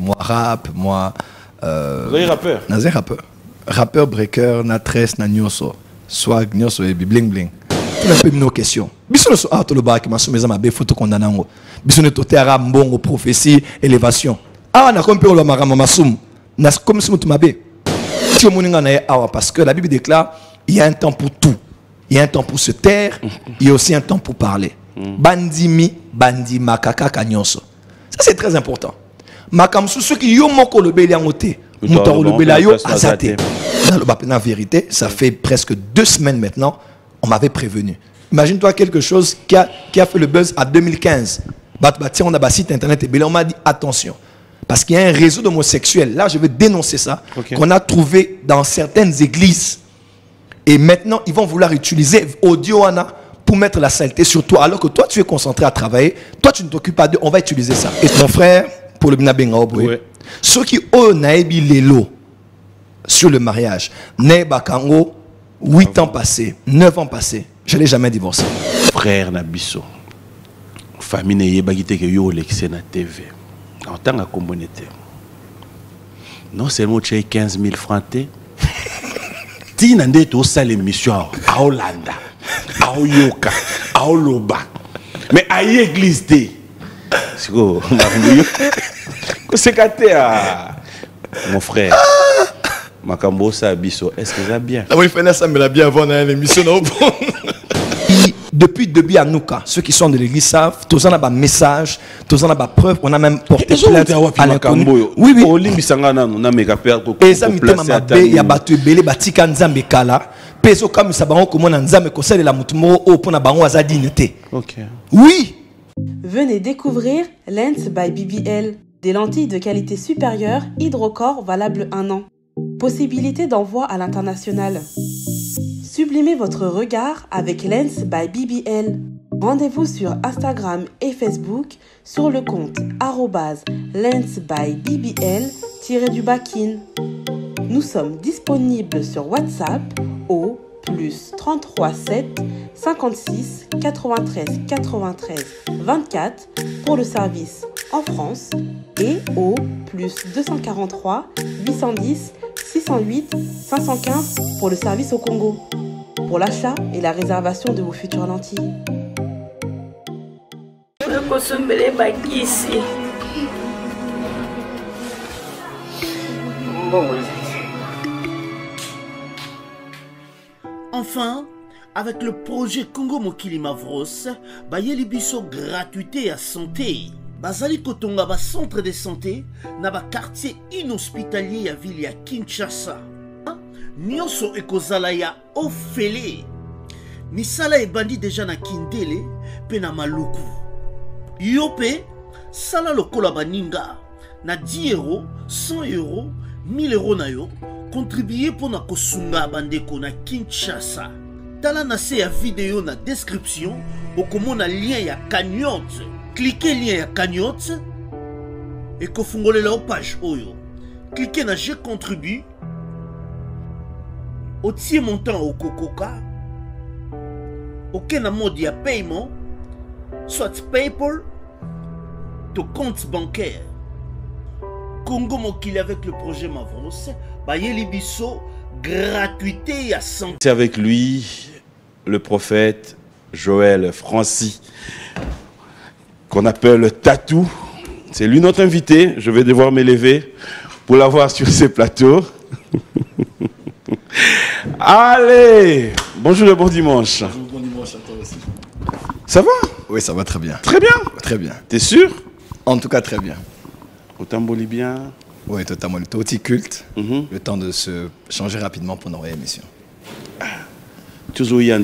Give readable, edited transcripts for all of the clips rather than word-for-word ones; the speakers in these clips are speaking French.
moi rap, moi... Vous êtes rappeur? Nazé rappeur. Rappeur, breaker, na tresse, na nyoso. Swag, nyoso, et bling bling. Tout un peu nos questions. Bisous sur Arto le bar qui m'a soumis à ma belle photo condamnant. Bisous de toté arabe, bon, prophétie, élévation. Ah, on a compris le maramamasoum. N'a comme si tu m'avais. Parce que la Bible déclare il y a un temps pour tout. Il y a un temps pour se taire, il y a aussi un temps pour parler. Bandimi, bandi, makaka, kanyonso. Ça, c'est très important. Makamsu, ceux qui ont moko le bel yangote, moutaro le bel ayo, azate. La vérité, ça fait presque 2 semaines maintenant, on m'avait prévenu. Imagine-toi quelque chose qui a fait le buzz en 2015. On a un site internet et on m'a dit attention. Parce qu'il y a un réseau d'homosexuels. Là, je vais dénoncer ça. Qu'on a trouvé dans certaines églises. Et maintenant, ils vont vouloir utiliser audio pour mettre la saleté sur toi. Alors que toi, tu es concentré à travailler. Toi, tu ne t'occupes pas d'eux. On va utiliser ça. Et mon frère, pour le Binabenga Oboué, ceux qui ont naïbi l'élo sur le mariage, Neba Kango, 8 ans passés, 9 ans passés, je n'ai jamais divorcé. Frère Nabiso, famille n'est pas que yo l'excès na TV. En tant que communauté, non seulement tu as 15 000 francs, tu n'as pas de salle émission à Hollande, à Oyoka, à Oloba, mais à l'église. C'est quoi? C'est mon frère. Makambo Sabiso, est-ce que ça bien? Oui, ça me l'a bien avant l'émission. Depuis le début à Nouka, ceux qui sont de l'église savent, tous en a un message, tous en a une preuve, on a même porté plainte à l'inconnu. Oui, oui. Et ça il y a battu belé batika nzambe kala, peso comme ça baron comme on nzambe conseil de la mutumo au pour na baron azadinité. OK. Oui. Venez découvrir Lens by BBL, des lentilles de qualité supérieure hydrocore valables 1 an. Possibilité d'envoi à l'international. Sublimez votre regard avec Lens by BBL. Rendez-vous sur Instagram et Facebook sur le compte @lens_by_bbl-bakin. Nous sommes disponibles sur WhatsApp au +33 7 56 93 93 24 pour le service en France et au +243 810 608 515 pour le service au Congo. Pour l'achat et la réservation de vos futures lentilles. Enfin, avec le projet Congo Mokili Mavros, bayeli biso gratuité à santé. Bazali kotonga ba centre de santé na ba quartier inhospitalier ya ville ya Kinshasa. Nyonso ekozala ya ofele. Misala ebandi déjà na Kindele pe na Maluku. Yope sala lokola baninga na 10 €, 100 €, 1000 € na yo contribuer pour na kosunga bandeko na Kinshasa. Tala na se ya vidéo na description okomona lien ya cagnotte. Cliquez lien ya cagnotte et kofungolela o page oyo. Cliquez na je contribue. Au tiers montant au Cococa, aucun mode de paiement, soit PayPal, de compte bancaire. Congo Mokili avec le projet Mavros, Bayeli Bisso, gratuité à 100. C'est avec lui, le prophète Joël Francis, qu'on appelle Tatou. C'est lui notre invité. Je vais devoir m'élever pour l'avoir sur ces plateaux. Allez, bonjour et bon dimanche. Bonjour, bon dimanche à toi aussi. Ça va? Oui, ça va très bien. Très bien? Très bien. T'es sûr? En tout cas, très bien. Autant bien? Oui, totalement. Le petit culte. Le temps de se changer rapidement pour notre émission. Toujours Yann,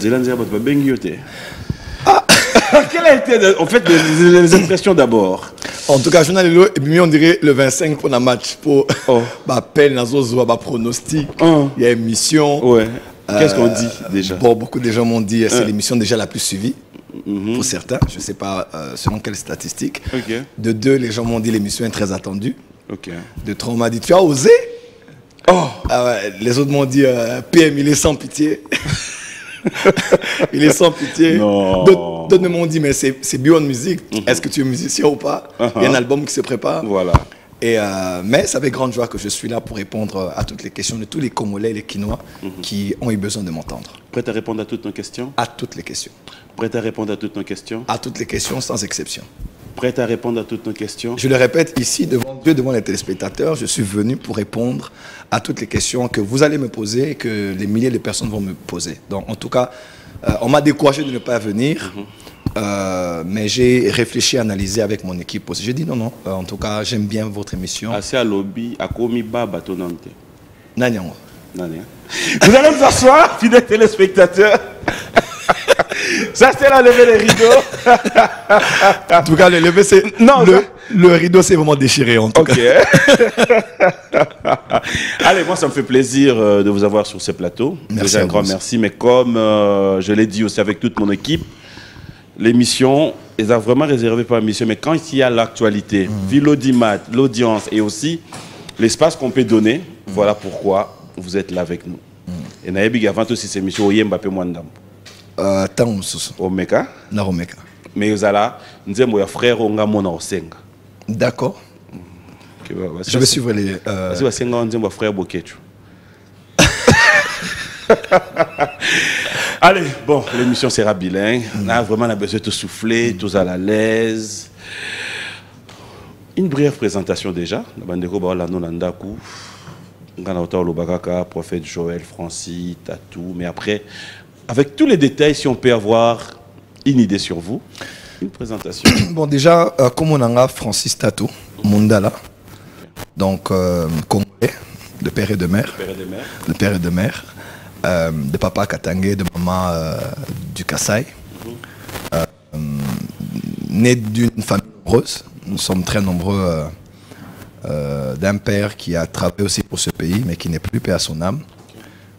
quelle a été, en fait, les impressions d'abord? En tout cas, on dirait le 25 pour un match. Pour appel, pronostic, il y a émission. Ouais. Qu'est-ce qu'on dit déjà? Bon, beaucoup de gens m'ont dit c'est l'émission déjà la plus suivie. Pour certains, je ne sais pas selon quelles statistiques. De 2, les gens m'ont dit l'émission est très attendue. De 3, on m'a dit tu as osé. Les autres m'ont dit PM, il est sans pitié. Il est sans pitié. D'autres m'ont dit mais c'est Beyond Music. Est-ce que tu es musicien ou pas? Il y a un album qui se prépare. Voilà. Mais c'est avec grande joie que je suis là pour répondre à toutes les questions de tous les Congolais et les Quinois qui ont eu besoin de m'entendre. Prêt à répondre à toutes nos questions? À toutes les questions. Prêt à répondre à toutes nos questions? À toutes les questions sans exception. Prêt à répondre à toutes nos questions? Je le répète ici devant Dieu, devant les téléspectateurs, je suis venu pour répondre à toutes les questions que vous allez me poser et que les milliers de personnes vont me poser. Donc en tout cas, on m'a découragé de ne pas venir, mais j'ai réfléchi, analysé avec mon équipe aussi. J'ai dit non, en tout cas, j'aime bien votre émission. Assez à lobby, à Komi Baba Tonante. Nanyango. Vous allez vous asseoir, fidèles téléspectateurs. Ça, c'est la levée des rideaux. En tout cas, le lever, c'est. Non, le rideau, c'est vraiment déchiré. En tout cas. Allez, moi, ça me fait plaisir de vous avoir sur ce plateau. Merci. Déjà, un grand merci. Mais comme je l'ai dit aussi avec toute mon équipe, l'émission, ils ont vraiment réservé pour l'émission. Mais quand il y a l'actualité, vu l'audimat, l'audience et aussi l'espace qu'on peut donner, voilà pourquoi vous êtes là avec nous. Et Naïbig avant aussi cette émission, Oyemba Mwandam. Omeka. Na Omeka. Mais vous allez, nous sommes des frères, on a mon osenga. D'accord. Je vais suivre les. Vas-y, osenga, on dit mon frère Bokechu. Allez, bon, l'émission sera bilingue. Là, vraiment, on a besoin de souffler, tous à l'aise. Une brève présentation déjà. Bandeko Baolano Nandaku. Ngana Lobakaka, prophète Joël, Francis, Tatou. Mais après, avec tous les détails, si on peut avoir une idée sur vous, une présentation. Bon, déjà, comme on a Francis Tatou, Mundala. Donc, Congolais, de père et de mère. De père et de mère. De papa Katangé, de maman du Kassai. Né d'une famille nombreuse. Nous sommes très nombreux. D'un père qui a travaillé aussi pour ce pays, mais qui n'est plus, paix à son âme.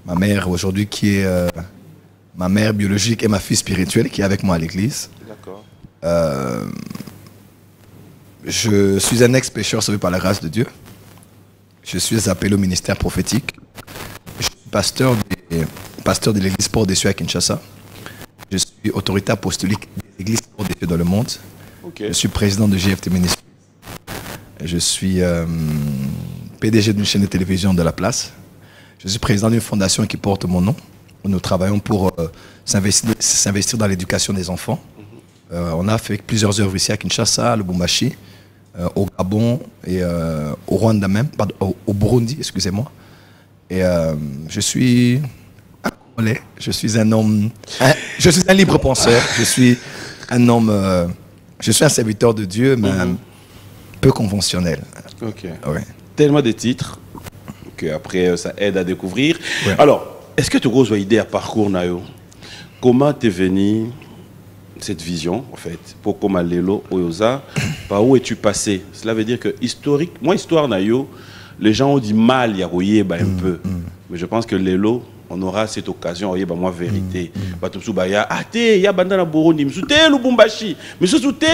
Ma mère aujourd'hui qui est ma mère biologique et ma fille spirituelle qui est avec moi à l'église. D'accord. Je suis un ex-pécheur sauvé par la grâce de Dieu. Je suis appelé au ministère prophétique. Je suis pasteur de l'église Port des Cieux à Kinshasa. Je suis autorité apostolique de l'église Port des Cieux dans le monde. Okay. Je suis président de GFT Ministries. Je suis PDG d'une chaîne de télévision de la place. Je suis président d'une fondation qui porte mon nom. Nous travaillons pour s'investir dans l'éducation des enfants. On a fait plusieurs œuvres ici à Kinshasa, à Lubumbashi, au Gabon et au Rwanda même, pardon, au Burundi, excusez-moi. Et je suis un Congolais, je suis un homme, je suis un libre penseur, je suis un homme, je suis un serviteur de Dieu, mais peu conventionnel. Ok. Ouais. Tellement de titres qu'après ça aide à découvrir. Ouais. Alors, est-ce que tu as une idée à parcours Nayo? Comment t'es venu cette vision en fait pour comment Lelo Oyoza, par où es-tu passé? Cela veut dire que historique, moi histoire Nayo, les gens ont dit mal Yaroye un peu, mais je pense que Lelo on aura cette occasion oye moi vérité. Batousu baya ate ya banda na Burundi, msute Lubumbashi, msute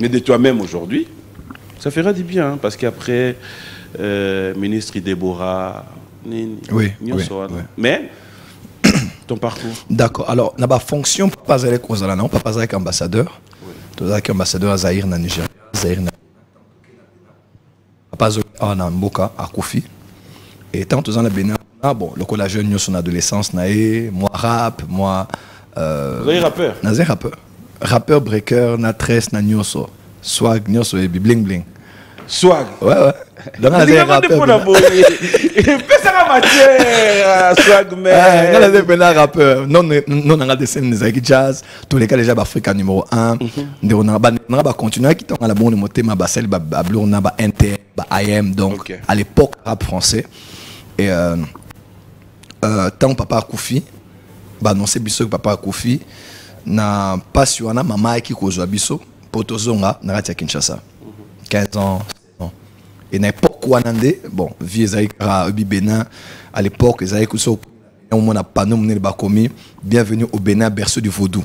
mais de toi-même aujourd'hui, ça fera du bien, hein, parce qu'après, ministre Déborah, oui. Mais, ton parcours. D'accord. Alors, la fonction, pas avec Ozala, non, pas avec ambassadeur. Tu as ambassadeur à Zaïre, na Nigeria, Zaïre, na pas à Mboka, à Kofi. Et tant que tu as Bénin, bon, le collège jeune, son adolescence, moi rap, moi. Vous êtes rappeur? Nazé rappeur. Rappeur, breaker, natress, na nyoso. Swag, nyoso et bling bling. Swag? Ouais. Donc, nazé rappeur. Ça matière, swag, mais. Nazé bena rappeur. Non, on a des scènes de jazz. Tous les cas, déjà, Africa numéro 1. On a continué qui à la bonne montée, ma bassel, bablo, on a NT, IM. Donc, à l'époque, rap français. Et tant papa Koufi. Non, c'est biso papa Kofi na passion na maman qui kozwa biso potozonga na ratia Kinshasa 15 ans et na époque wanande bon vie Zaïra Bénin à l'époque Zaïra kuso on a pas nommé bakomi bienvenue au Bénin berceau du vaudou.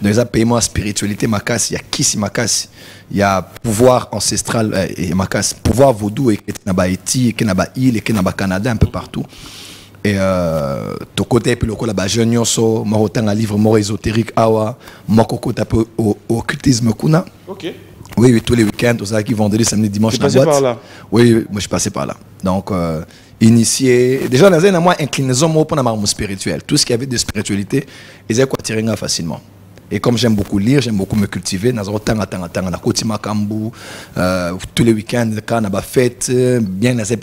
Dans les paiements spiritualité makasi il y a kisi makasi il y a pouvoir ancestral et makasi pouvoir vaudou et na ba Haïti et na ba île et na ba Canada un peu partout. Et to côté puis le ko la ba jeune so mo un livre mo ésotérique awa mo ko tape au occultisme kuna. OK. Oui, tous les week-ends, aux qui vendredi, samedi, dimanche. Tu passais par là? Oui, moi je suis passé par là. Donc, initié. Déjà, dans un mois, inclinaison pour mon spirituel. Tout ce qui avait de spiritualité, ils avaient attiré facilement. Et comme j'aime beaucoup lire, j'aime beaucoup me cultiver, tous les week-ends, quand on a fête, bien dans un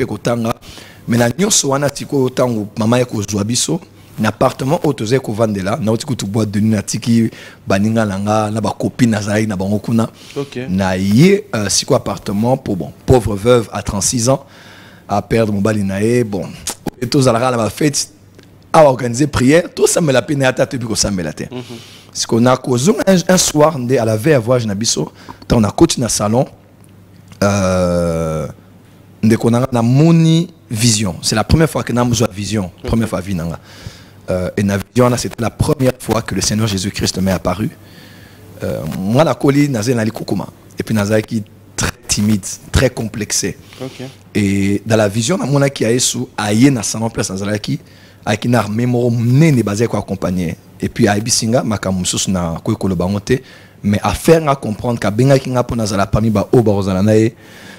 mais na nyonso wana tiko tango mama ya kozwa biso na appartement autozé ko vandela na otiko tu boîte de nuit tiki baninga langa na ba copine na zai na bango kuna. OK. Na yé siko appartement pour bon pauvre veuve à 36 ans à perdre mon bali naé bon et tous à la fête à organiser prière tout ça me la peine à tête puis ko ça me la terre. Ce qu'on a causé un soir ndé à la veille à voir na biso on a coach na salon ndé qu'on a na moni vision. C'est la première fois que nous avons besoin de vision. Première fois vie et la vision, c'était la première fois que le Seigneur Jésus-Christ m'est apparu. Moi, la colis, nazé kokoma. Et puis nazé qui très timide, très complexé. OK. Et dans la vision, mon qui a yesu aïe na salon place nazé qui na mémoire né basé quoi accompagner. Et puis à Ibisinga, makamusus na ko kolobangote, mais à faire à comprendre qu'à benga ki nga po nazala parmi ba o ba rozala nae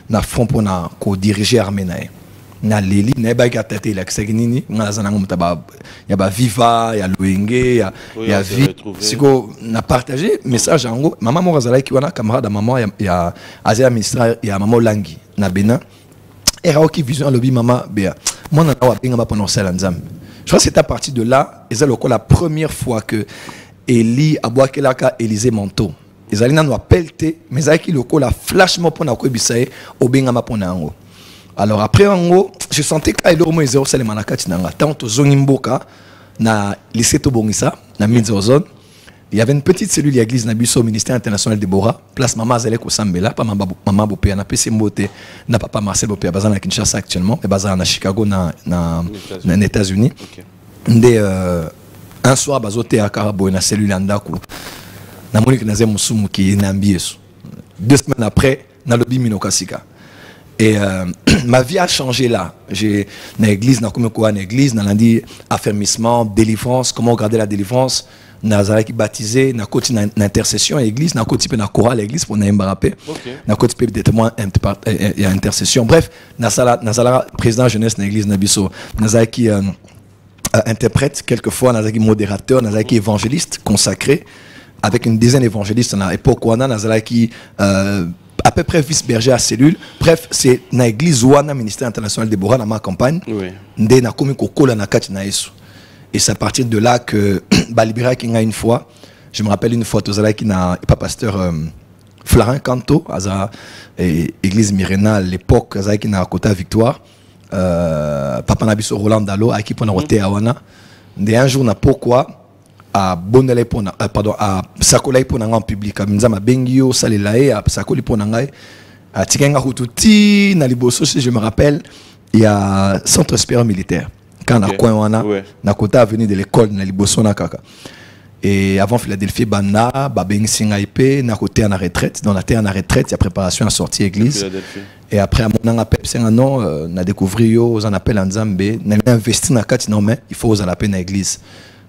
na front pour na ko diriger armée nae. Na leli na ba ka tete la nini na zana ngomta ba ya ba viva ya loenge ya vie siko na partager message ango maman mo razala ki wana camarade maman ya azia ministre ya maman langi na bena era oki vision lobby maman bea moi na wa benga ba pendant ça nzambe. Je crois que c'est à partir de là et c'est la première fois que Eli aboakelaka Élisée Manteau ezali na no appelté mais zaki loko la flashement pour na ko bisaye obenga ma pona ango. Alors après en gros, je sentais que na lycée Tobongisa, na Midzozone. Il y avait une petite cellule d'église na biso au ministère international de Bora, place maman Zalek au Sambela, pas maman Bopé, na PC Mbote, na papa Marcel Bopé, basé à Kinshasa actuellement, et basé à Chicago na États-Unis. Un soir bazoté à Karabo na cellule Andaku. Na Monique Nazem Musumu qui est Nambiesu. 2 semaines après, na lobby Minokasika. Et ma vie a changé là. J'ai dans l'église, dans l'église, dans lundi affermissement, délivrance, comment garder la délivrance, dans qui baptisé, dans côté d'intercession à l'église, dans côté de chorale à l'église pour n'imbarapé, dans côté de témoin il y a intercession. Bref, dans la président jeunesse dans l'église Nabiso, dans qui interprète quelquefois, dans qui modérateur, dans qui évangéliste consacré avec une dizaine d'évangélistes à l'époque où on a dans qui à peu près vice-berger à cellule. Bref, c'est dans l'église ou dans le ministère international de Bora, dans ma campagne. Et c'est à partir de là que Balibira qui a une fois, je me rappelle une fois, qui n'a pas pasteur Flarin Canto, à l'église Mirena à l'époque, qui n'a côté Victoire, Papa Nabiso Roland Dalo, à qui on a roté à Wana. Et un jour, on a pourquoi à Bonele pona pardon à Sakolai pona en public à Minzama Bengio Salelae à Sakoli pona ngai à Tikenga Hututi na liboso si je me rappelle il y a centre supérieur militaire quand na coin wana na côté avenue de l'école na liboso na kaka et avant Philadelphie bana ba bengi singa ip na côté en retraite dans la terre en retraite il y a préparation à sortir église et après à mon pep c'est un nom na découvrir yo aux en appel en Nzambe na investir na kati non mais il faut aux en appel na église.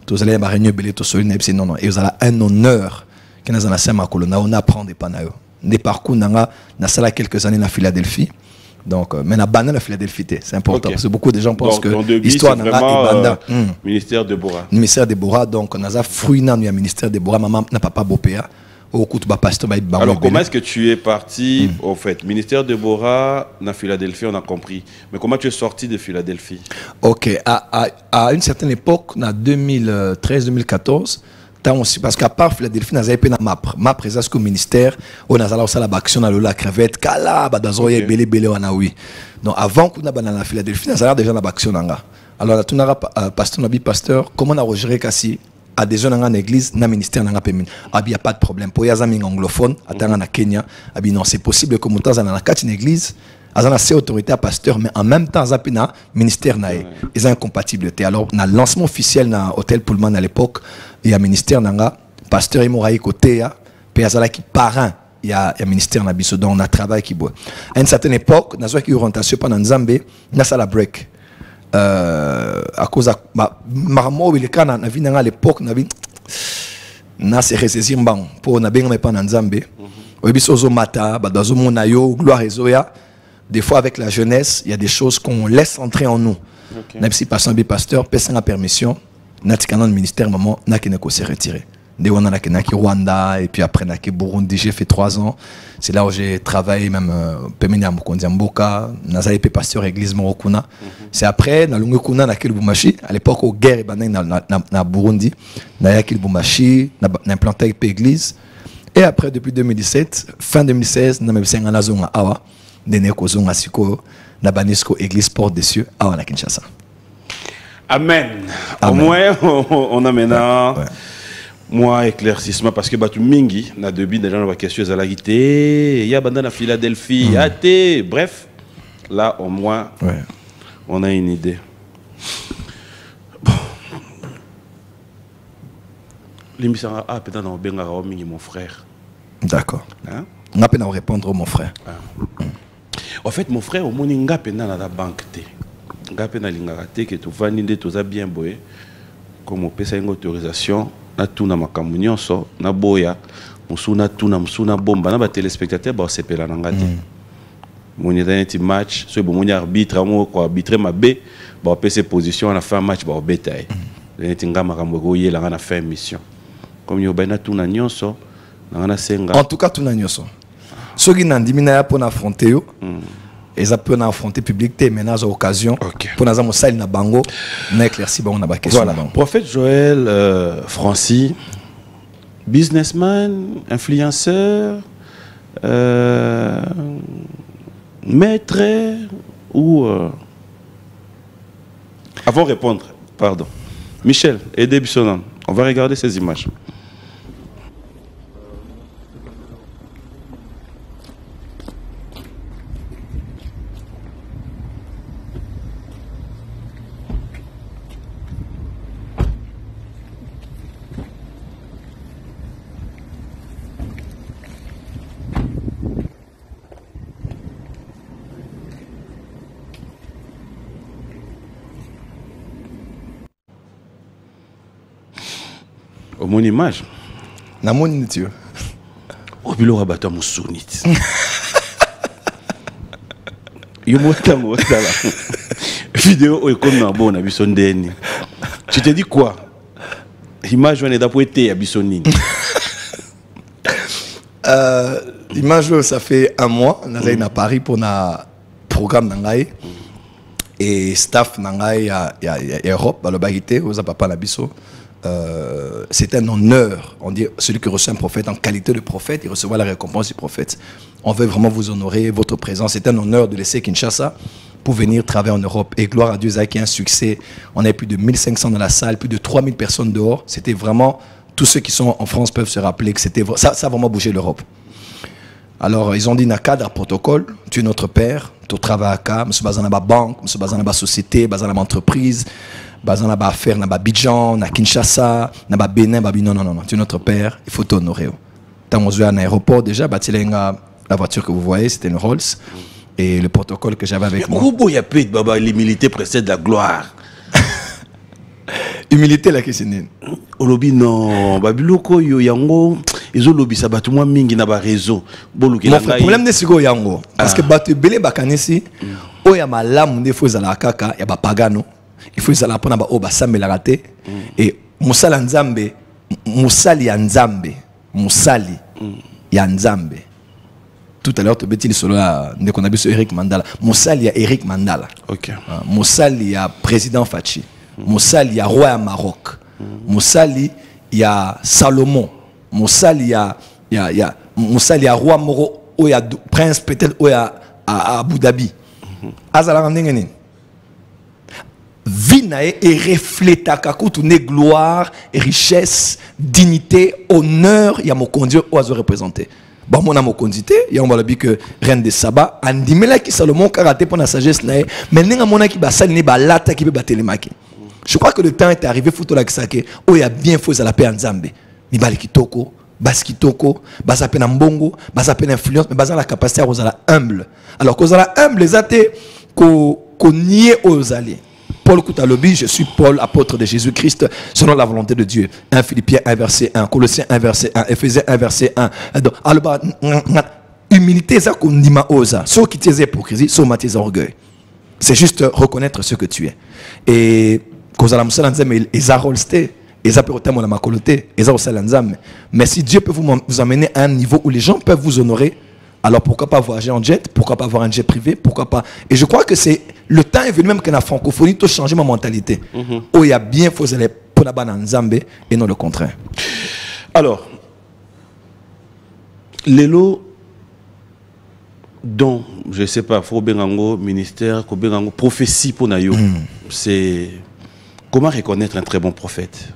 Tous allez à réunion belé tous non non et vous avez un honneur que nous avons ma colonna on apprend des panayo des parcours nanga na sala quelques années na Philadelphie donc mais na banane la Philadelphie c'est important parce que beaucoup de gens pensent que l'histoire nanga est banda ministère de Bora donc on a fruit na ya ministère de Bora maman na papa Bopéa. Alors comment est-ce que tu es parti au fait ministère de Bora na Philadelphie on a compris mais comment tu es sorti de Philadelphie? Ok à une certaine époque en 2013-2014 parce qu'à part Philadelphie nous avons une map présence au ministère on a aussi la action dans la crevette kala badazoye belé wana oui donc avant qu'on a na Philadelphie nous avons déjà la action nanga alors tout na pasteur comment on a géré kasi à des zones en église, dans le ministère, il n'y a pas de problème. Pour les amis anglophones, à Kenya, non, c'est possible que nous avons une église, nous avons ces autorités à pasteur, mais en même temps, le ministère, ils ont incompatibilité. Alors, dans le lancement officiel dans l'hôtel Pullman à l'époque, il y a un ministère, pasteur, il y a côté, puis il y a qui parrain. Il y a un ministère dans le donc on a travail qui boit. À une certaine époque, nous avons une orientation pendant Nzambe, nous avons la break. à cause marmo il est na vie à l'époque na vie na se ressaisir mbang pour na benga pas na nzambe obiso zo mata ba dazo monayo gloire ezoya. Des fois avec la jeunesse il y a des choses qu'on laisse entrer en nous. Même si pasteur pèse la permission natikana le ministère maman na keneko se retirer. Dès on a na Rwanda et puis après na Burundi, j'ai fait 3 ans. C'est là où j'ai travaillé même Pemenia Mukondia Mboka, nazali pe pasteur église Morokuna. C'est après na lungu kuna na Kilbumashi, à l'époque au guerre na Burundi, na Kilbumashi, na implanté pe église. Et après depuis 2017, fin 2016, na mebisenga na zonga awa, dene ko zonga siko na banisco église porte des cieux awa na Kinshasa. Amen. Au moins on a maintenant moi éclaircissement parce que batu mingi na debi déjà na question za la guité il y a bandana Philadelphie athée bref là au moins on a une idée. Bon l'émission peut-être on benga mingi mon frère. D'accord. Hein? On a peine à répondre mon frère. En fait mon frère au moins nga peine na la banque té. Nga peine na lingaka té que tout va ninde tout ça bien boye comme on peut ça une autorisation. Na tuna makambo nyonso na boya musuna tuna musuna bomba na ba téléspectateurs ba sepela na ngati moni dans match so bo moni arbitre mo ko arbitre mabe ba pese position na fin match ba betaille neti ngama makambo ko yela na fin mission comme yo ba na tuna nyonso na senga en tout cas tuna nyonso soki na ndimina ya pour affronter yo ils peuvent affronter public mais dans occasion pour nous sali na bango na éclairci bango na ba question. Voilà. Prophète Joël Francis, businessman, influenceur, maître ou avant de répondre, pardon. Michel, aidez Bissonan. On va regarder ces images. Mon image. Na mon initio. Au bilo rabato musunit. Yo motango dala. Vidéo o comme na bon na bisondeni. Tu te dis quoi? Image on est d'apoété à bisonini. Image ça fait 1 mois, on est à Paris pour un programme nangai et staff nangai à Europe, à l'Obagité, aux papa Nabiso. C'est un honneur, on dit celui qui reçoit un prophète en qualité de prophète, il recevra la récompense du prophète. On veut vraiment vous honorer, votre présence. C'est un honneur de laisser Kinshasa pour venir travailler en Europe. Et gloire à Dieu, ça a été un succès. On avait plus de 1500 dans la salle, plus de 3000 personnes dehors. C'était vraiment, tous ceux qui sont en France peuvent se rappeler que c'était ça a vraiment bougé l'Europe. Alors, ils ont dit, dans le cadre protocole, tu es notre père, tu travailles à Ka, monsieur Bazan na banque, monsieur Bazan na société, Bazan na entreprise, Bazan na affaire, na Abidjan, na Kinshasa, na Bénin, non, tu es notre père, il faut t'honorer. Quand on se voit à l'aéroport, déjà, la voiture que vous voyez, c'était une Rolls. Et le protocole que j'avais avec moi. Pourquoi il y a peu de l'humilité précède la gloire? Humilité la question. Olobi non, babiloko yo yango, ils ont lobby ça batu moi mingi na ba réseau. Boluki la problème de sigo yango parce que batu belé bakanisi o ya malamu nde faut zala kaka ya ba pagano. Il faut zala pona ba o ba sambela raté et musala nzambe, musali ya nzambe, musali ya nzambe. Tout à l'heure, tu as dit sur Eric Mandala. Moussal, il y a Eric Mandala. Moussal, il y a président Fachi. Moussal, il y a roi Maroc. Moussal, il y a Salomon. Moussal, il y a roi Moro. Il y a prince peut-être à Abu Dhabi. Azala Ndengeni. Vinae et reflète à toute gloire, richesse, dignité, honneur. Il y a mon conduit au représenté. Bon, mon amour condité, il y a un balabi que reine de Saba, andimela qui Salomon karaté pour la sagesse nae, mais n'enga mona qui basal ne balata qui peut battre les maquis. Je crois que le temps est arrivé, faut la kisake, oh il y a bien faux à la paix en Zambé. Mi bali kitoko, bas kitoko, bas à peine mbongo, bas à peine influence, mais bas à la capacité à la humble. Alors qu'aux la humble, les athées qu'on niait aux alliés. Paul Koutalobi, je suis Paul, apôtre de Jésus-Christ, selon la volonté de Dieu. 1 Philippiens 1, verset 1, Colossiens 1, verset 1, Éphésiens 1, verset 1. Alors, humilité, c'est qu'on dit ma osa. Sauf qui t'es hypocrisie, sauf ma orgueil. C'est juste reconnaître ce que tu es. Et quand on a dit, ils ont rolsté, ils ont ma coloté, ils ont mais si Dieu peut vous amener à un niveau où les gens peuvent vous honorer, alors pourquoi pas voyager en jet, pourquoi pas avoir un jet privé, pourquoi pas. Et je crois que c'est le temps est venu même que la francophonie doit changer ma mentalité. Où il y a bien faut aller pour la banane Nzambe et non le contraire. Alors, l'élo dont je sais pas, faut bengango ministère, ko bengango prophétie pour nayo. C'est comment reconnaître un très bon prophète?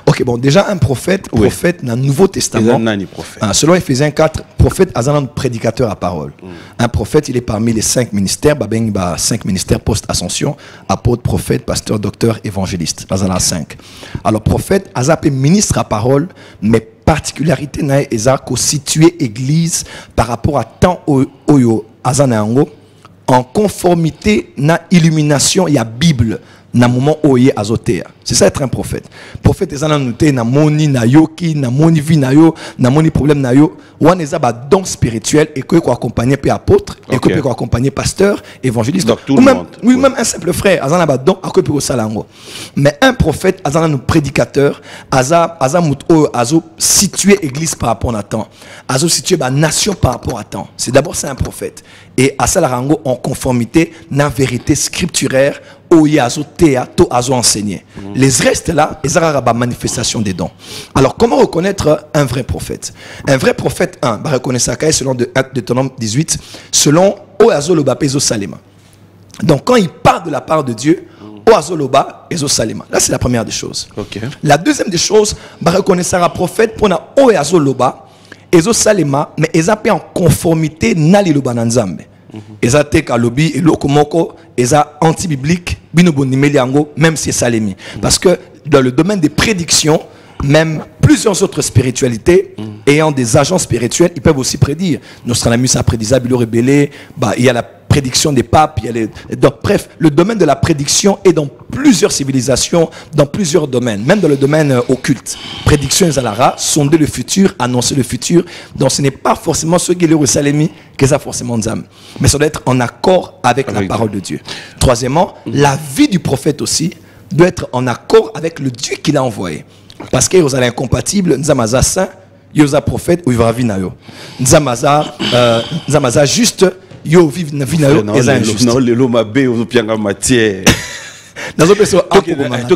Ok, bon, déjà un prophète, prophète dans le Nouveau Testament. Selon Éphésiens 4, prophète a un prédicateur à parole. Un prophète, il est parmi les 5 ministères, 5 ministères post-ascension, apôtre, prophète, pasteur, docteur, évangéliste. 5. Alors, prophète, a un ministre à parole, mais particularité n'a pas constitué église par rapport à tant oyo azanango en conformité na illumination, il y a Bible. Na moment où il azotea. C'est ça être un prophète. Prophète est un noté na moni na yoki na moni vi na yo na moni problème na yo. Ouan est ba don spirituel et que quoi accompagner puis apôtre et que quoi accompagner pasteur, évangéliste ou même oui même un simple frère azana ba don à que puis salango. Mais un prophète azana nous prédicateur aza mut o azo situer église par rapport à temps. Azo situer ba nation par rapport à temps. C'est d'abord c'est un prophète et à salarango en conformité na vérité scripturaire où il y a enseigné. Les restes là, ils ont la manifestation des dons. Alors, comment reconnaître un vrai prophète? Un vrai prophète, reconnaître selon Deutéronome 18, selon Oazoloba Pezo Salema. Donc, quand il parle de la part de Dieu, Oazoloba Pezo Salema. Là, c'est la première des choses. La deuxième des choses, reconnaître un prophète pour Oazoloba Pezo Salema, mais ils ont en conformité Naliloba Nanzambe. Eza teka lobby et lokomoko eza anti-biblique même si c'est salemi parce que dans le domaine des prédictions même plusieurs autres spiritualités ayant des agents spirituels ils peuvent aussi prédire. Nostradamus a prédit Zabilo rebellé, il y a la prédiction des papes, il y a les... Donc, bref, le domaine de la prédiction est dans plusieurs civilisations, dans plusieurs domaines, même dans le domaine occulte. Prédiction Zalara, sonder le futur, annoncer le futur. Donc ce n'est pas forcément ce qui est le Salemi, que ça forcément Nzam. Mais ça doit être en accord avec la parole de Dieu. Troisièmement, la vie du prophète aussi doit être en accord avec le Dieu qu'il a envoyé. Parce que vous allez incompatible, Nzamaza saint, Yosa prophète, ou Ivra Vinayo. Nzamaza juste, yo vive na Vinayo, et injuste. Non, le loma bé, ou pianga matière. Donc,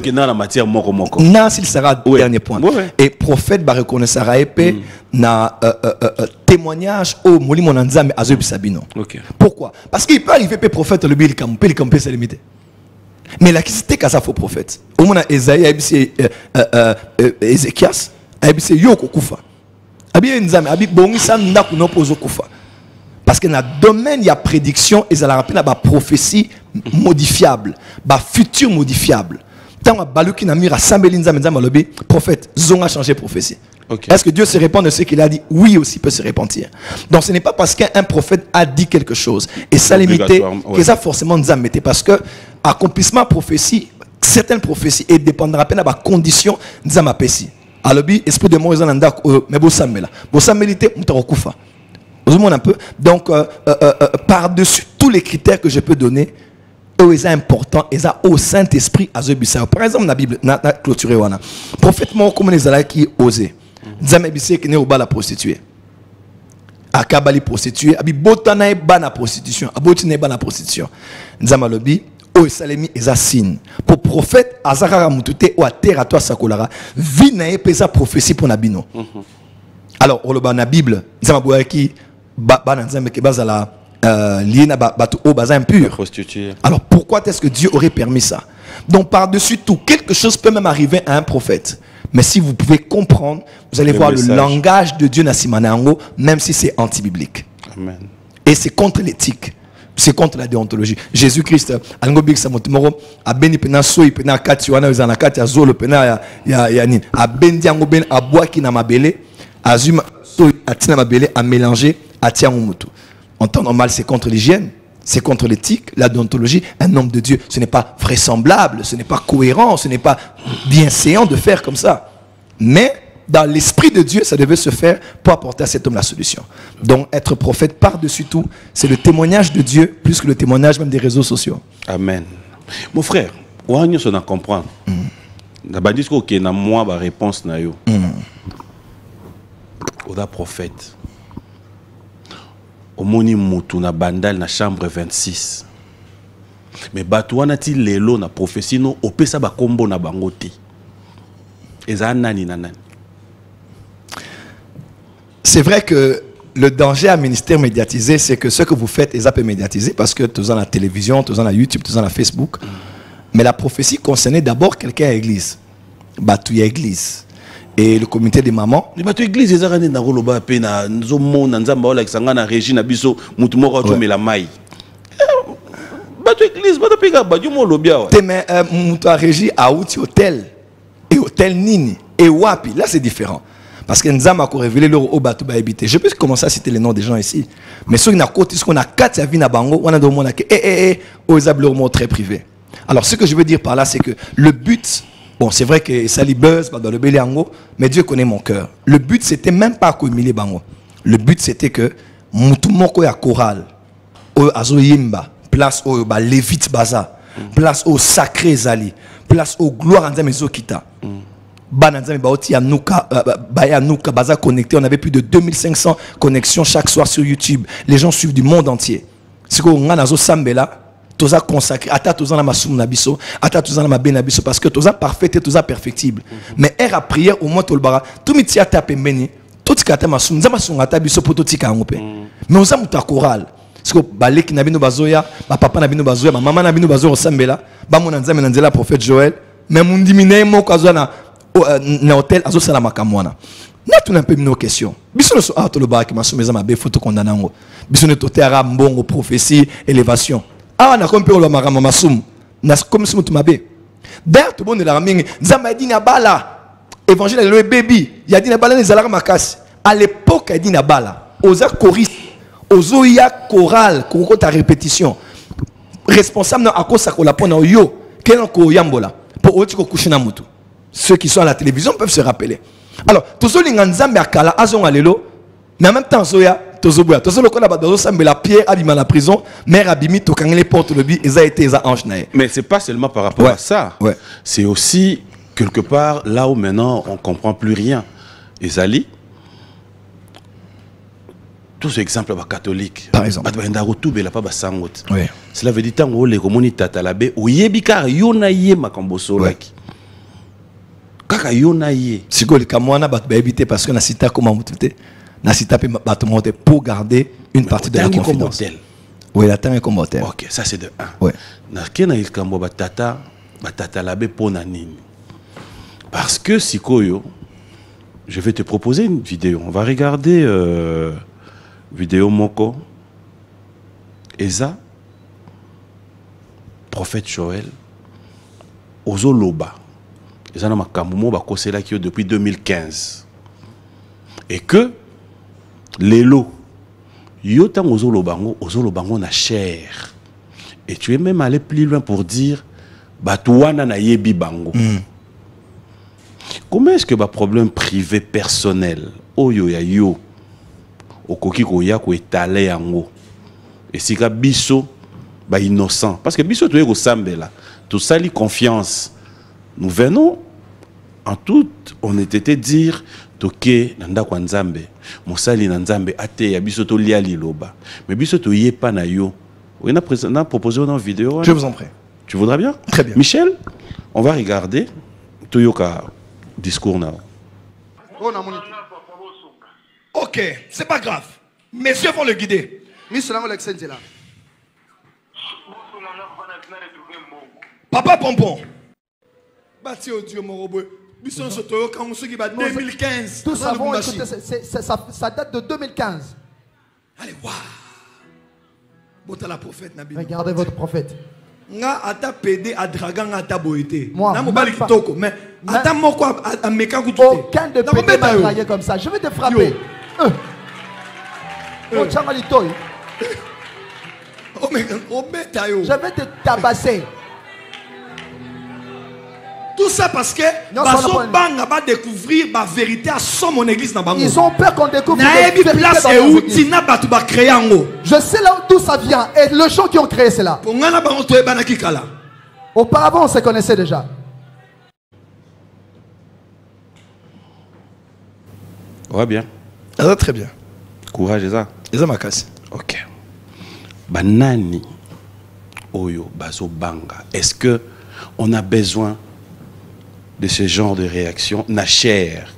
la matière moko. Non, s'il sera dernier point. Et prophète va reconnaître sa épée na témoignage au moli monanzame azobi sabino. Pourquoi? Parce qu'il peut arriver prophète le bil campé c'est limité. Mais la qualité qu'à ça faux prophète. Au moins Esaïe abissé Ézéchias abissé yoko kufa. Abi nzame abi bongi sa ndaku no pozo kufa. Parce que dans le domaine, il y a prédiction et ça la rappelle la prophétie modifiable, la futur modifiable. Tant que Baluki n'a mis à Sambelinza Menzama Lobby, prophète, Zonga a changé prophétie. Est-ce que Dieu se répand de ce qu'il a dit? Oui, aussi peut se repentir. Donc ce n'est pas parce qu'un prophète a dit quelque chose et ça limité que ça forcément nous a mis. Parce que accomplissement prophétie, certaines prophéties et dépendra de la condition nous a mis. Alors, esprit de moi, mais vous savez là, vous savez là, un peu. Donc, par-dessus tous les critères que je peux donner, eux, ils sont importants, ils ont au Saint-Esprit à Zebissa. Par exemple, la Bible, na clôturé, wana. Prophètement, comme les alais qui osaient. Zamebissé qui n'est au bas la prostituée. Akabali prostituée, abi botana e ba na prostitution, abotine ba na prostitution. Zamalobi, o salemi ezasine. Pour prophète, azara mutute ou terre à toi sakolara, vina e pesa prophétie pour nabino. Alors, au la Bible, Zamaboaki, alors pourquoi est-ce que Dieu aurait permis ça? Donc par-dessus tout, quelque chose peut même arriver à un prophète. Mais si vous pouvez comprendre, vous allez voir le langage de Dieu Nasimanango, même si c'est anti-biblique. Et c'est contre l'éthique. C'est contre la déontologie. Jésus-Christ, Alngobik Samotimoro, a béni pena soi, pena kati, wana uzana kati, a zolo pena ya nin. A bendi angoben, a boaki na mabele, a zuma, so, a tina mabele, a mélanger, a tia mutu. En temps normal, c'est contre l'hygiène. C'est contre l'éthique, la déontologie. Un homme de Dieu, ce n'est pas vraisemblable, ce n'est pas cohérent, ce n'est pas bienséant de faire comme ça. Mais dans l'esprit de Dieu, ça devait se faire pour apporter à cet homme la solution. Donc être prophète par-dessus tout, c'est le témoignage de Dieu plus que le témoignage même des réseaux sociaux. Amen. Mon frère, on a comprendre. D'abord, dis que na moi ba réponse na yo. Oda prophète. Omoni mutu na bandal na chambre 26. Mais bato wana ti lelo na prophétie no opesa ba kombo na bango te. Eza nani na nani. C'est vrai que le danger à ministère médiatisé, c'est que ce que vous faites est un peu médiatisé parce que tous en la télévision, tous en la YouTube, tous en la Facebook. Mais la prophétie concernait d'abord quelqu'un à l'église. Batouya église. Et le comité des mamans. Mais batouya église, ils ont na roloba pe na nzomo na nzamba wala kisanga na régie na biso mutu moko jo mela mai. Batouya église, batouya pega badu mo lobia wa. Mais mutu a régie à outil hôtel et hôtel nini et wapi. Là c'est différent. Parce que Nzama a révélé leur Obatou Baébité. Je peux commencer à citer les noms des gens ici. Mais ceux qui ont côté, ce qu'on a 4 à Vina Bango, on a demandé que aux leur mot très privé. Alors ce que je veux dire par là, c'est que le but, bon c'est vrai que Sali Buzz, dans le Béléango, mais Dieu connaît mon cœur. Le but c'était même pas qu'on mille Bango. Le but c'était que Moutoumoko ya chorale, au Azo Yimba, place au Lévite Baza, place au Sacré Zali, place au Gloire Nzame Zokita. Baza connecté, on avait plus de 2500 connexions chaque soir sur YouTube. Les gens suivent du monde entier. C'est qu'on a nazo sambela, toza consacré, ata toza na masum nabiso, ata toza na mabe nabiso parce que toza parfait et toza perfectible. Mais er a prière au moins tolbara, tout miti ata pembeni, tout kata masum, nzama sungata biso poto tika ngope. Mais on a muta choral. C'est que baleki nabino bazoya, ma papa nabino bazoya, ma maman nabino bazoya sambela, ba mon nzame nzela prophète Joël, mais mon dimine mo kazwana na hôtel azo sala makamwana na tu n'as pas une question biso no so ato lo ba ki maso meza mabe photo condamna ngo biso ne toté ara mbongo prophétie élévation ah na kompe lo makama masum na comme si mutu mabe d'ailleurs tout bon de la mingi nzamba di na bala évangile le baby ya di na bala ne zalaka makasi à l'époque di na bala oza choriste ozo ya chorale ko ta répétition responsable na akosa ko la pona yo kena ko yambola pour oti ko kushina mutu. Ceux qui sont à la télévision peuvent se rappeler. Alors, tous ceux qui sont à Azon Alelo, mais en même temps, tous ceux qui sont à la pierre à la prison, mère Abimi, Tokang les portes le bi, ils ont été anges. Mais c'est pas seulement par rapport à ça. C'est aussi quelque part là où maintenant on comprend plus rien. Ezali, tous ces exemples catholiques. Par exemple. Cela veut dire que les communes tatalabe, ou yebika yonaye makambosolaki. Kaka yonaye. Si vous avez évité parce que Nasita comment vous tuez, Nasita peut battre pour garder une partie de la confidence. Oui, la temps est comme hôtel. Ok, ça c'est de 1. Oui. Nakena ilkambo batata labe ponanini. Parce que Sikoyo, je vais te proposer une vidéo. On va regarder vidéo Moko. Eza, prophète Joël, Ozo Loba. Eza na makambo ba kosela ki depuis 2015. Et que lelo yo tang Ozo Lobango na cher. Et tu es même allé plus loin pour dire Batouana na yebi bango. Comment est-ce que ba problème privé personnel oyo ya yo okoki ko ya ko étaler yango et si ka biso ba innocent parce que biso toye ko sambela tout ça li confiance nous venons en toute honnêteté dire toke nanda kwa nzambe mosali na nzambe ate ya biso to lia liloba mais biso to yepa na yo on a proposé une vidéo. Je vous en prie. Tu voudras bien? Très bien. Michel, on va regarder Toyoka discours now. Ok, c'est pas grave. Messieurs vont le guider. Papa Pompon. Bâti au Dieu, mon robot. 2015. Tout ça, ça date de 2015. Allez, waouh. Regardez votre prophète. Nga ata PD a dragan ata boité. Moi, na mobali kitoko mais ata moko a meka kututé. Aucun de PD m'a dragué comme ça. Je vais te frapper. Oh changali toy. Je vais te tabasser. Tout ça parce que Banga va découvrir la vérité à son mon église. Ils ont peur qu'on découvre la vérité dans leur église. Je sais là d'où ça vient et le gens qui ont créé cela. Auparavant on se connaissait déjà. Ouais, bien. Ah, très bien. Courage, ça. Ça m'a cassé. Ok. Banani Oyo Bazo Banga. Est-ce que on a besoin de ce genre de réaction na chair?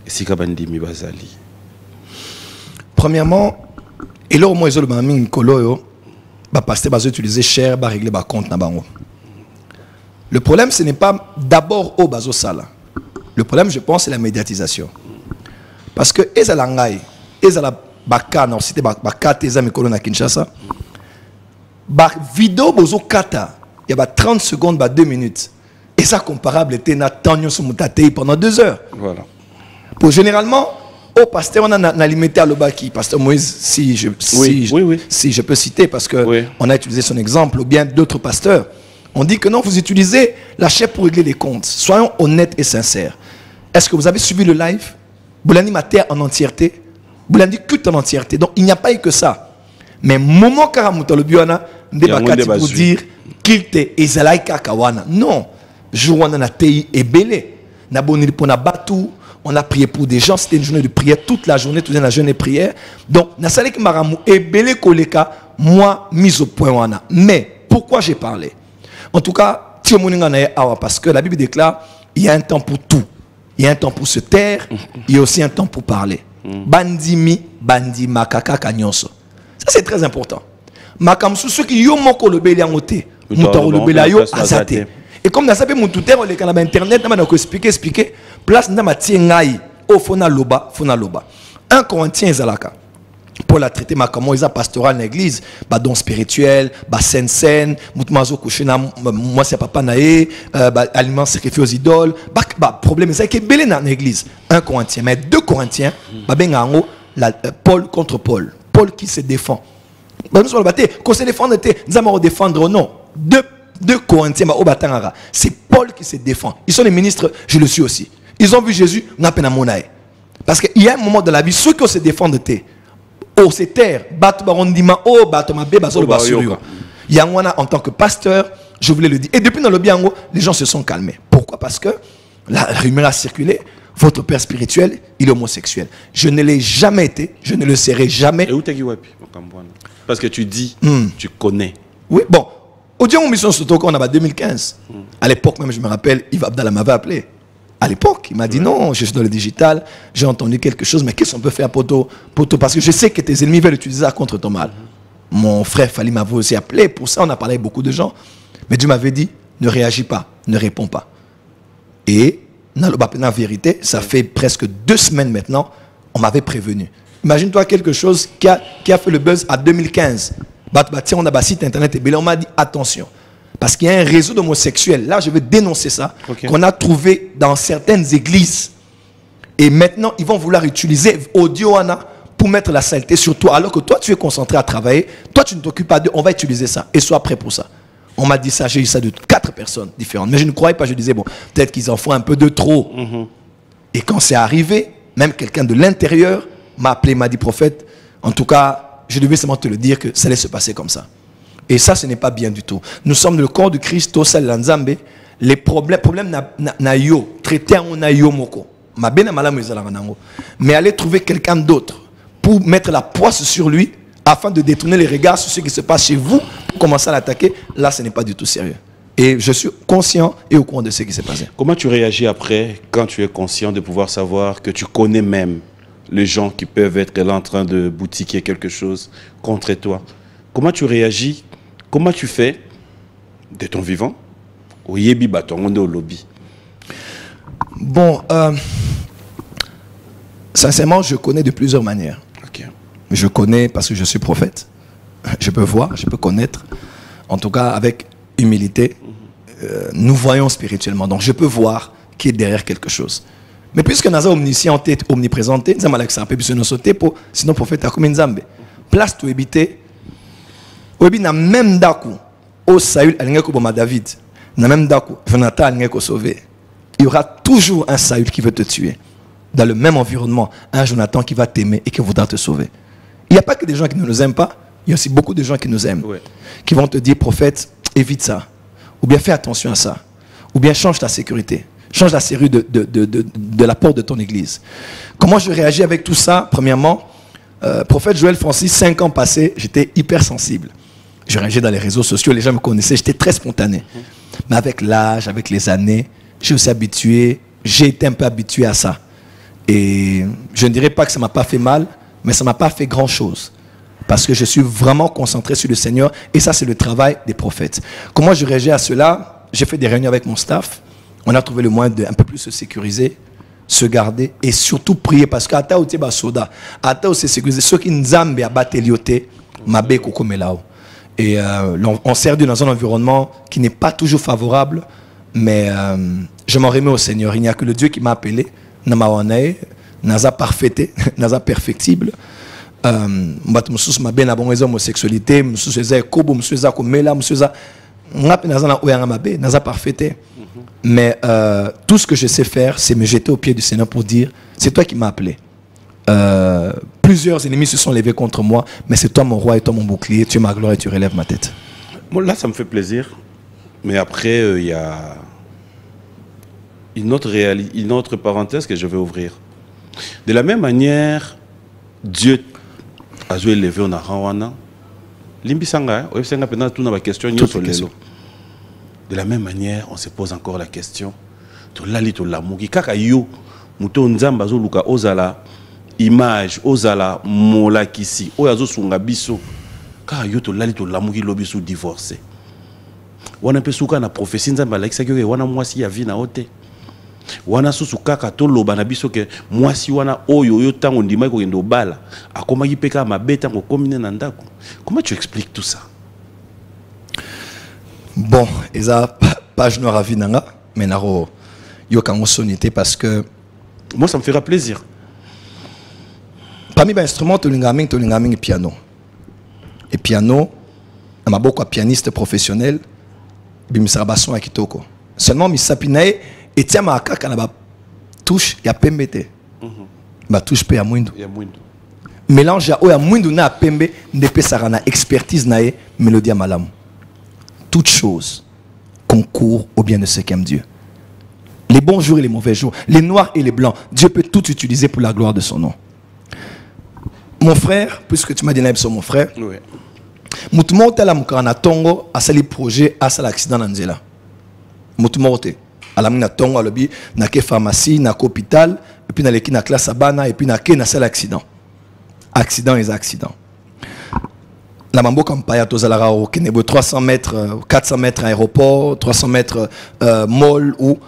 Sikabandimi Bazali. Premièrement, et là au moins ils ont le kolo pasteur va utiliser chair va régler ba compte na bango. Le problème ce n'est pas d'abord au bazo sala. Le problème je pense c'est la médiatisation. Parce que ezalangai ezala baka na cité baka teza mikolo na Kinshasa. Ba vidéo bozo kata il y a 30 secondes 2 minutes. Et ça comparable était na tanyo sumutatei pendant 2 heures. Voilà. Pour généralement au pasteur on a limité à l'obaki pasteur Moïse si je peux citer parce que on a utilisé son exemple ou bien d'autres pasteurs. On dit que non, vous utilisez la chair pour régler les comptes. Soyons honnêtes et sincères. Est-ce que vous avez suivi le live? Boulani Mater en entièreté, Boulani culte en entièreté. Donc il n'y a pas eu que ça. Mais moment Karamuta le Biona, Ndebakati pour dire qu'il te Ezalaïka Kawana. Non. Jouana na tei et belé. Nabonili pour na batou. On a prié pour des gens. C'était une journée de prière toute la journée, toute la journée de prière. Donc, Nasalek Maramou et belé koleka, moi, mise au point wana. Mais pourquoi j'ai parlé? En tout cas, parce que la Bible déclare il y a un temps pour tout. Il y a un temps pour se taire, il y a aussi un temps pour parler. Bandimi, bandi makaka kanyonso. Ça c'est très important. Makamsu ceux qui yo moko le beli angote, mutaro le bela yo azate. Et comme na sape mututer on le kana internet na ko expliquer place na matie ngai au fona loba. 1 Corinthiens zalaka. Pour la traiter makamo isa pastoral na église, ba don spirituel, ba sen, mutmazo kushina moi c'est papa nae, ba aliments sacrifiés aux idoles, ba problème c'est que belé na église. 1 Corinthiens, mais 2 Corinthiens, ba bengango Paul contre Paul. Paul qui se défend. Ba nous sur le baté, qu'on se défendre était, nous allons défendre non. 2 Corinthiens ba obatangara, c'est Paul qui se défend. Ils sont les ministres, je le suis aussi. Ils ont vu Jésus, n'a peine à monae. Parce qu'il y a un moment de la vie ceux qui se défendent étaient oh, c'est terre, bat barondima, oh, bat ma bé, basolo basurio. Yangwana, en tant que pasteur, je voulais le dire. Et depuis dans le biango, les gens se sont calmés. Pourquoi? Parce que la rumeur a circulé. Votre père spirituel, il est homosexuel. Je ne l'ai jamais été, je ne le serai jamais. Et où t'es Giwapi? Parce que tu dis, tu connais. Oui, bon. Au Dieu, mission surtout on a 2015. À l'époque même, je me rappelle, Yves Abdallah m'avait appelé. À l'époque, il m'a dit non, je suis dans le digital, j'ai entendu quelque chose, mais qu'est-ce qu'on peut faire pour toi? Parce que je sais que tes ennemis veulent utiliser ça contre ton mal. Mon frère Fali m'avait aussi appelé, pour ça on a parlé avec beaucoup de gens. Mais Dieu m'avait dit, ne réagis pas, ne réponds pas. Et, dans la vérité, ça fait presque 2 semaines maintenant, on m'avait prévenu. Imagine-toi quelque chose qui a fait le buzz à 2015. On a un site internet et on m'a dit attention. Parce qu'il y a un réseau d'homosexuels. Là, je vais dénoncer ça. Qu'on a trouvé dans certaines églises. Et maintenant, ils vont vouloir utiliser audio pour mettre la saleté sur toi. Alors que toi, tu es concentré à travailler. Toi, tu ne t'occupes pas d'eux. On va utiliser ça. Et sois prêt pour ça. On m'a dit ça. J'ai eu ça de 4 personnes différentes. Mais je ne croyais pas. Je disais, bon, peut-être qu'ils en font un peu de trop. Et quand c'est arrivé, même quelqu'un de l'intérieur m'a appelé, m'a dit, prophète, en tout cas, je devais seulement te le dire que ça allait se passer comme ça. Et ça, ce n'est pas bien du tout. Nous sommes le corps de Christ, les problèmes na yo, traiter en na yo moko. Mais aller trouver quelqu'un d'autre pour mettre la poisse sur lui afin de détourner les regards sur ce qui se passe chez vous, pour commencer à l'attaquer, là, ce n'est pas du tout sérieux. Et je suis conscient et au courant de ce qui s'est passé. Comment tu réagis après quand tu es conscient de pouvoir savoir que tu connais même les gens qui peuvent être là en train de boutiquer quelque chose contre toi? Comment tu réagis? Comment tu fais de ton vivant au yebi baton au lobby? Bon, sincèrement, je connais de plusieurs manières. Okay. Je connais parce que je suis prophète. Je peux voir, je peux connaître. En tout cas, avec humilité, nous voyons spirituellement. Donc, je peux voir qui est derrière quelque chose. Mais puisque nous sommes omniscient, omniprésente, nous sommes sinon prophète a comme une zambe. Place tout éviter. Obi na même daku au Saül alinga ko boma David. Na même daku Jonathan alinga ko sauver. Il y aura toujours un Saül qui veut te tuer. Dans le même environnement, un Jonathan qui va t'aimer et qui voudra te sauver. Il n'y a pas que des gens qui ne nous aiment pas, il y a aussi beaucoup de gens qui nous aiment. Ouais. Qui vont te dire, prophète, évite ça. Ou bien fais attention à ça. Ou bien change ta sécurité. Change la serrure de la porte de ton église. Comment je réagis avec tout ça? Premièrement, prophète Joël Francis, 5 ans passés, j'étais hypersensible. Je réagis dans les réseaux sociaux, les gens me connaissaient, j'étais très spontané. Mais avec l'âge, avec les années, j'ai aussi habitué, j'ai été un peu habitué à ça. Et je ne dirais pas que ça ne m'a pas fait mal, mais ça ne m'a pas fait grand-chose. Parce que je suis vraiment concentré sur le Seigneur. Et ça, c'est le travail des prophètes. Comment je réagis à cela? J'ai fait des réunions avec mon staff. On a trouvé le moyen d'un peu plus se sécuriser, se garder et surtout prier. Parce que ata uti ba soda, ata uti se sécuriser. Ceux qui nzambe a battu lioté, mabe koko melao. Et on sert Dieu dans un environnement qui n'est pas toujours favorable. Mais je m'en remets au Seigneur. Il n'y a que le Dieu qui m'a appelé. Namawane, naza parfaité, naza perfectible. Mbat musus ma ben abon homosexualité, musus eza kobo, musus eza komela, musus eza ngap naza na oyanga mabe, naza parfaité. Mais tout ce que je sais faire, c'est me jeter au pied du Seigneur pour dire, c'est toi qui m'as appelé. Plusieurs ennemis se sont levés contre moi, mais c'est toi mon roi et toi mon bouclier, tu es ma gloire et tu relèves ma tête. Bon, là, ça me fait plaisir. Mais après, il y a une autre parenthèse que je vais ouvrir. De la même manière, Dieu a joué levé en Arawana. Limbisanga, de la même manière, on se pose encore la question. Kaka yo, muto nzamba zo luka ozala image, ozala molakisi, oyazo sunga biso. Kaka yo to lali to lamuki lobiso divorcé. Wana pesuka na prophétie nzamba lakisa ke wana mwasi ya vie na ote. Wana susu kaka to loba na biso ke mwasi wana oyo yo tango ndima ko ngendo bala akoma kipeka mabeta ngo komine na ndako. Comment tu expliques tout ça? Bon, eza page noire à vinanga, mais naro yo kango sonité parce que moi ça me fera plaisir. Parmi les instruments to lingaming piano. Et piano, on a beaucoup de pianistes professionnels. Bimisara basson à kitoko. Seulement misapinae et tiens ma kaka na ba touche ya pembete. Ba touche pe ya mwindu. Mélange ya oya mwindu na pembe ndepe sarana expertise nae mélodie malamu. Toutes choses concourent au bien de ceux qui aiment Dieu. Les bons jours et les mauvais jours, les noirs et les blancs, Dieu peut tout utiliser pour la gloire de son nom. Mon frère, puisque tu m'as dit sur mon frère, oui. Mutumo tela mukana tongo asali projet asala accident na nzela. Mutumo te alami na tongo alobi na ke pharmacie na hôpital et puis na leki na classe abana et puis na ke na sala accident. Accident et accident. La mambo kampaya tozalara au Kenebo 300 mètres 400 mètres aéroport, 300 mètres mall ou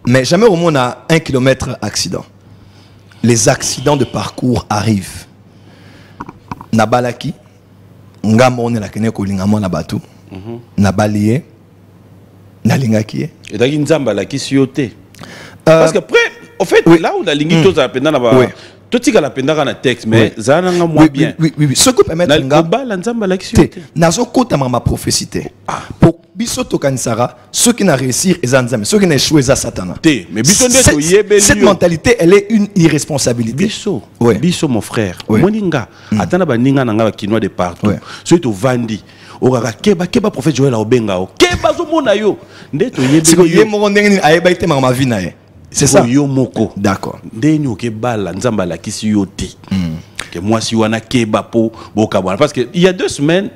mais jamais au moins à 1 km accident. Les accidents de parcours arrivent. Nabalaki ngamone la kene ko lingamo na batu nabalié nalingaki et dagi nzamba la kisioté parce que après en fait oui. Là où la lingi toza penda na ba totika la penda na texte mais zana nga moi bien oui ce que permettre ngamba la nzamba la kisioté nazo kota ma prophétie pour biso to kanisara ceux qui n'a réussir et nzambe ceux qui n'a échoué za satana mais biso ndeto yebeli cette mentalité elle est une irresponsabilité biso mon frère moninga atana ba ninga nga kinwa de partout ceux to vandi okaka keba prophète Joël obenga o keba zo mona yo ndeto yebeli yo mo ndenge ayeba ite ma vie na ye c'est ça yo moko d'accord ndeni okebala nzamba la kisi yo te que moi si wana keba po bokabwana parce que il y a 2 semaines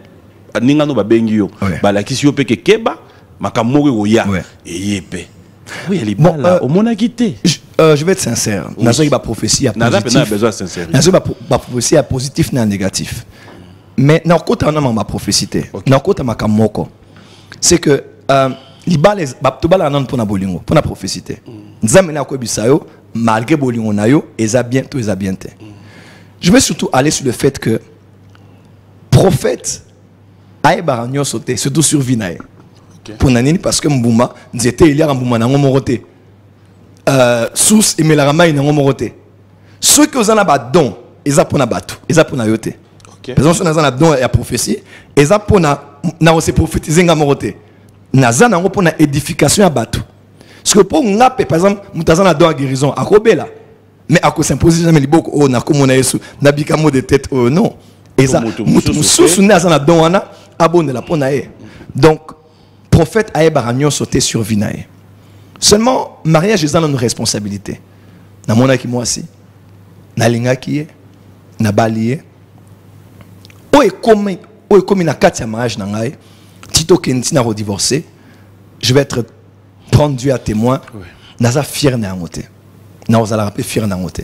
ninga no babengi yo bala kisi yo pe ke keba makamoko ko ya eyepe oui elle est bala au mona quitté. Je vais être sincère. Nazo ba prophétie a positif. Nazo besoin sincère. Nazo ba prophétie a positif na négatif. Mais na kota na ma prophétie. Na kota makamoko. C'est que libale to bala nan pona bolingo, pona prophétie. Nzambe na ko bisayo malgré bolingo na yo, eza bien to eza bien te. Je vais surtout aller sur le fait que prophète aye baranyo sauté surtout sur vinae. Pour nanini parce que mbuma nzete il y a mbuma na ngomoroté. Sous emelarama ina ngomoroté. Ceux qui ont ba don, ils apprennent batu, ils apprennent yote. Par exemple, dans la don et la prophétie, et ça pour na aussi prophétiser ngamoroté. Naza na pour na édification à bateau. Parce que pour ngape par exemple, mutaza na don à guérison à kobela. Mais à cause s'imposer jamais les beaucoup oh na comme on a yesu na bikamo de tête oh non. Et ça mususu naza na don wana abonne la pour nae. Donc prophète aye baranyo sauter sur vinae. Seulement mariage est une responsabilité. Na mona ki moi aussi. Na linga ki na balié. Oye comme na kati ya mariage na ngai. Tito Kenti na redivorcé. Je vais être prendre Dieu à témoin. Naza fier na ngote. Na ozala rapé fier na ngote.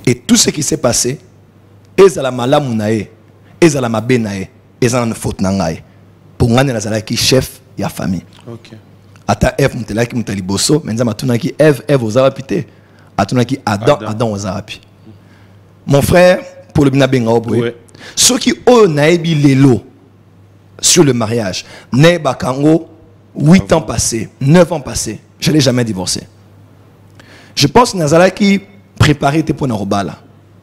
Et tout ce qui s'est passé, ezala malamu na e, ezala mabe na e, ezala na faute na ngai. Pour ngane nazala ki chef ya famille. OK. Ata Eve mutela ki mutali bosso, menza matuna ki Eve ozala pité. Atuna ki Adam ozala pi. Mon frère pour le bina benga oboye. Ceux qui ont naebi lelo sur le mariage, ne bakango 8 ans passés, 9 ans passés, je n'ai jamais divorcé. Je pense que Nazala qui préparait pour Narobala.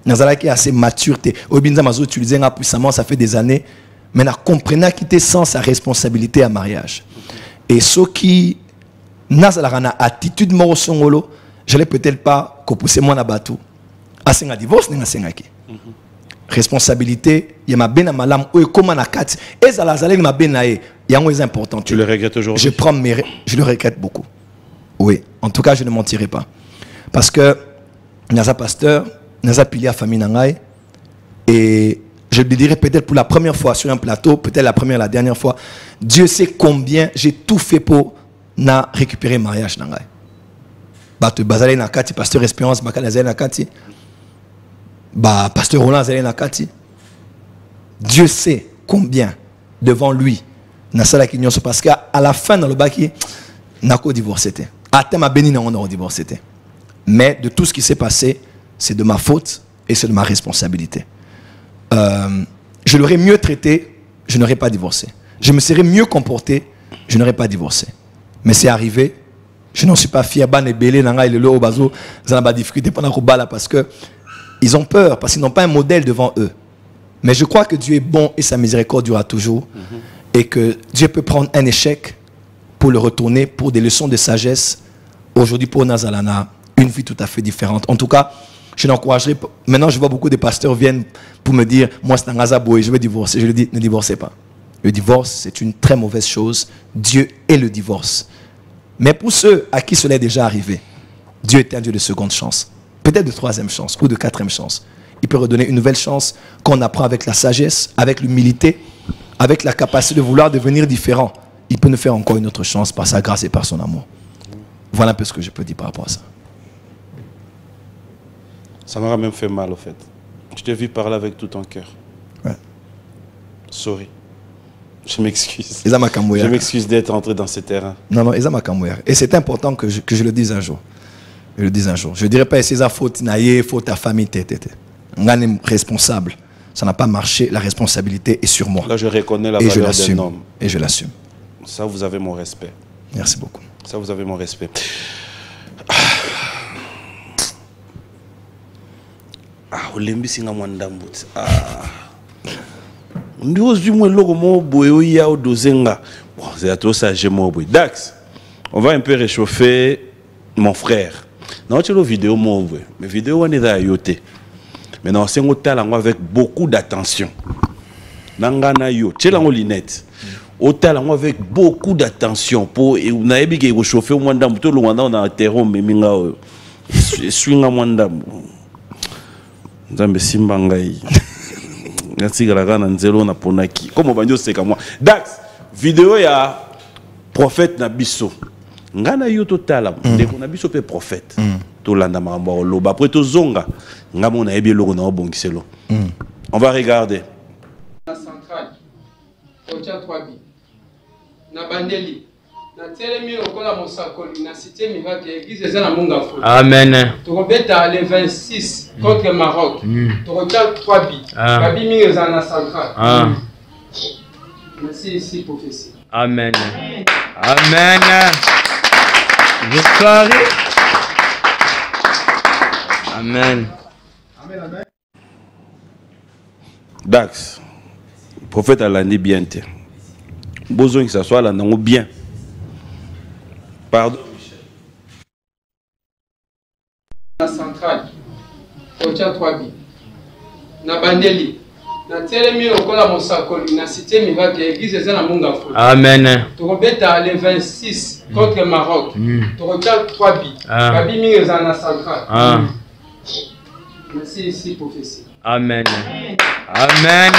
Nazala qui est assez mature. Obinza Mazo utilisé puissamment, ça fait des années. Mais n'a comprenait qu'il était sans sa responsabilité à mariage. Et ceux qui Nazala a attitude morosongolo, je n'ai peut-être pas poussé moi à bateau. Assez un divorce, n'est pas responsabilité, il y a ma ben malam ou comment na kat. Et ça la zalé ma benae, il y a un important. Tu le regrettes aujourd'hui? Je le regrette beaucoup. Oui, en tout cas, je ne mentirai pas. Parce que Naza pasteur, Naza pilier à famille nangai, et je le dirais peut-être pour la première fois sur un plateau, peut-être la première, la dernière fois, Dieu sait combien j'ai tout fait pour na récupérer mariage nangai. Bah tu bazalé na kati, pasteur Espérance, bakala zalé na kati. Bah pasteur Roland zalé na kati. Dieu sait combien devant lui na sala ki nyonso parce qu'à la fin dans le baki na ko divorcé. À thème à béni na on a divorcé. Mais de tout ce qui s'est passé, c'est de ma faute et c'est de ma responsabilité. Je l'aurais mieux traité, je n'aurais pas divorcé. Je me serais mieux comporté, je n'aurais pas divorcé. Mais c'est arrivé, je n'en suis pas fier. Ban et Belé, Nanga et le Lo Bazo, ils ont des difficultés pendant Koubala parce que ils ont peur, parce qu'ils n'ont pas un modèle devant eux. Mais je crois que Dieu est bon et sa miséricorde durera toujours. Et que Dieu peut prendre un échec pour le retourner, pour des leçons de sagesse. Aujourd'hui, pour Nazalana, une vie tout à fait différente. En tout cas, je l'encouragerai. Maintenant, je vois beaucoup de pasteurs viennent pour me dire, moi, c'est un Azabo et je vais divorcer. Je lui dis, ne divorcez pas. Le divorce, c'est une très mauvaise chose. Dieu est le divorce. Mais pour ceux à qui cela est déjà arrivé, Dieu est un Dieu de seconde chance. Peut-être de troisième chance ou de quatrième chance. Il peut redonner une nouvelle chance qu'on apprend avec la sagesse, avec l'humilité, avec la capacité de vouloir devenir différent. Il peut nous faire encore une autre chance par sa grâce et par son amour. Voilà un peu ce que je peux dire par rapport à ça. Ça m'aura même fait mal, au fait. Je t'ai vu parler avec tout ton cœur. Ouais. Sorry. Je m'excuse. Je m'excuse d'être entré dans ce terrain. Non, non, et c'est important que je le dise un jour. Je le dise un jour. Je ne dirais pas c'est sa faute, faute à famille, on est responsable. Ça n'a pas marché, la responsabilité est sur moi. Là, je reconnais la valeur d'un homme. Et je l'assume. Ça, vous avez mon respect. Merci beaucoup. Ça, vous avez mon respect. Olembi singa mwandambu. Ndios du moins logo mo boyo ya odozenga. Bon, c'est à toi ça j'ai mo boy. Dax. On va un peu réchauffer mon frère. Non, tu as vidéo mo boy. Mais vidéo on est à yoté. Maintenant, c'est un talent avec beaucoup d'attention. Nangana yo, tu as linette. Au talent avec beaucoup d'attention pour on a bien réchauffer mwandambu tout le monde on a terreau mais minga swinga mwandambu. Nzambe simba ngai. Merci galagana nzelo na ponaki. Comme banjo seka moi. Dax, vidéo ya prophète na biso. Ngana yo totala, ndeko na biso pe prophète. To landa mambo loba après to zonga. Ngamo na ebi logo na obongiselo. On va regarder. La centrale. Ocha 3B. Na bandeli. Na telemi okola mosakoli na cité miracle église eza na munga fo. Amen. Tokobeta le 26 contre Maroc. Tokota 3B. Babi mingi eza na centrale. Merci ici prophétie. Amen. Amen. Victoire. Amen. Dax, prophète alandi bien te. Besoin que ça soit là bien. Pardon. La centrale. Kocha 3B. Na bandeli. Na telemi okola mosakoli na cité miracle église eza na munga fo. Amen. Tokobeta le 26 contre Maroc. Kocha 3B. Babi mingi eza na centrale. Merci ici prophétie. Amen. Amen.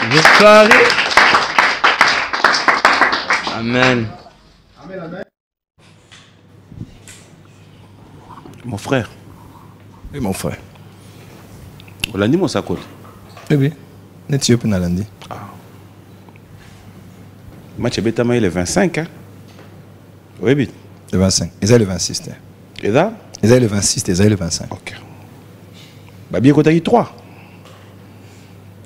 Victoire. Amen. Amen. Mon frère. Oui, mon frère. Olandi mosakoli. Oui. N'est-ce pas Nalandi? Match betama le 25 hein. Oui, vite. Le 25. Ils ont le 26. Et là? Ils ont le 26, ils ont le 25. OK. Babi Kotaki 3.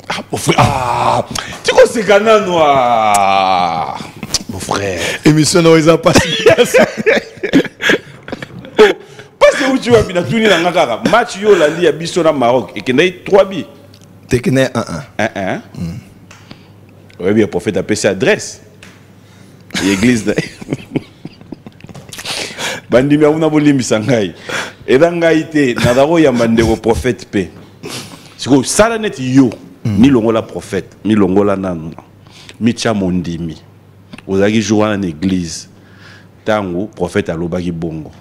Ah, mon frère. Ah, tu connais ce Ghana noir. Mon frère. Émission non, ils ont pas. Parce que où tu vas bien tourner dans Ngakara. Match yo landi à biso na Maroc et qu'il y a 3 bi. Tekene 1-1. 1-1. Oui, bien prophète a passé adresse. L'église. Bandi mi avuna bolimbi sangai. Et dans ngaïté na daro ya mandeko prophète pe. Siko sala net yo mi longola prophète, mi longola nanu. Mi chamondimi. Ozaki jour na église. Tango prophète alobaki bongo.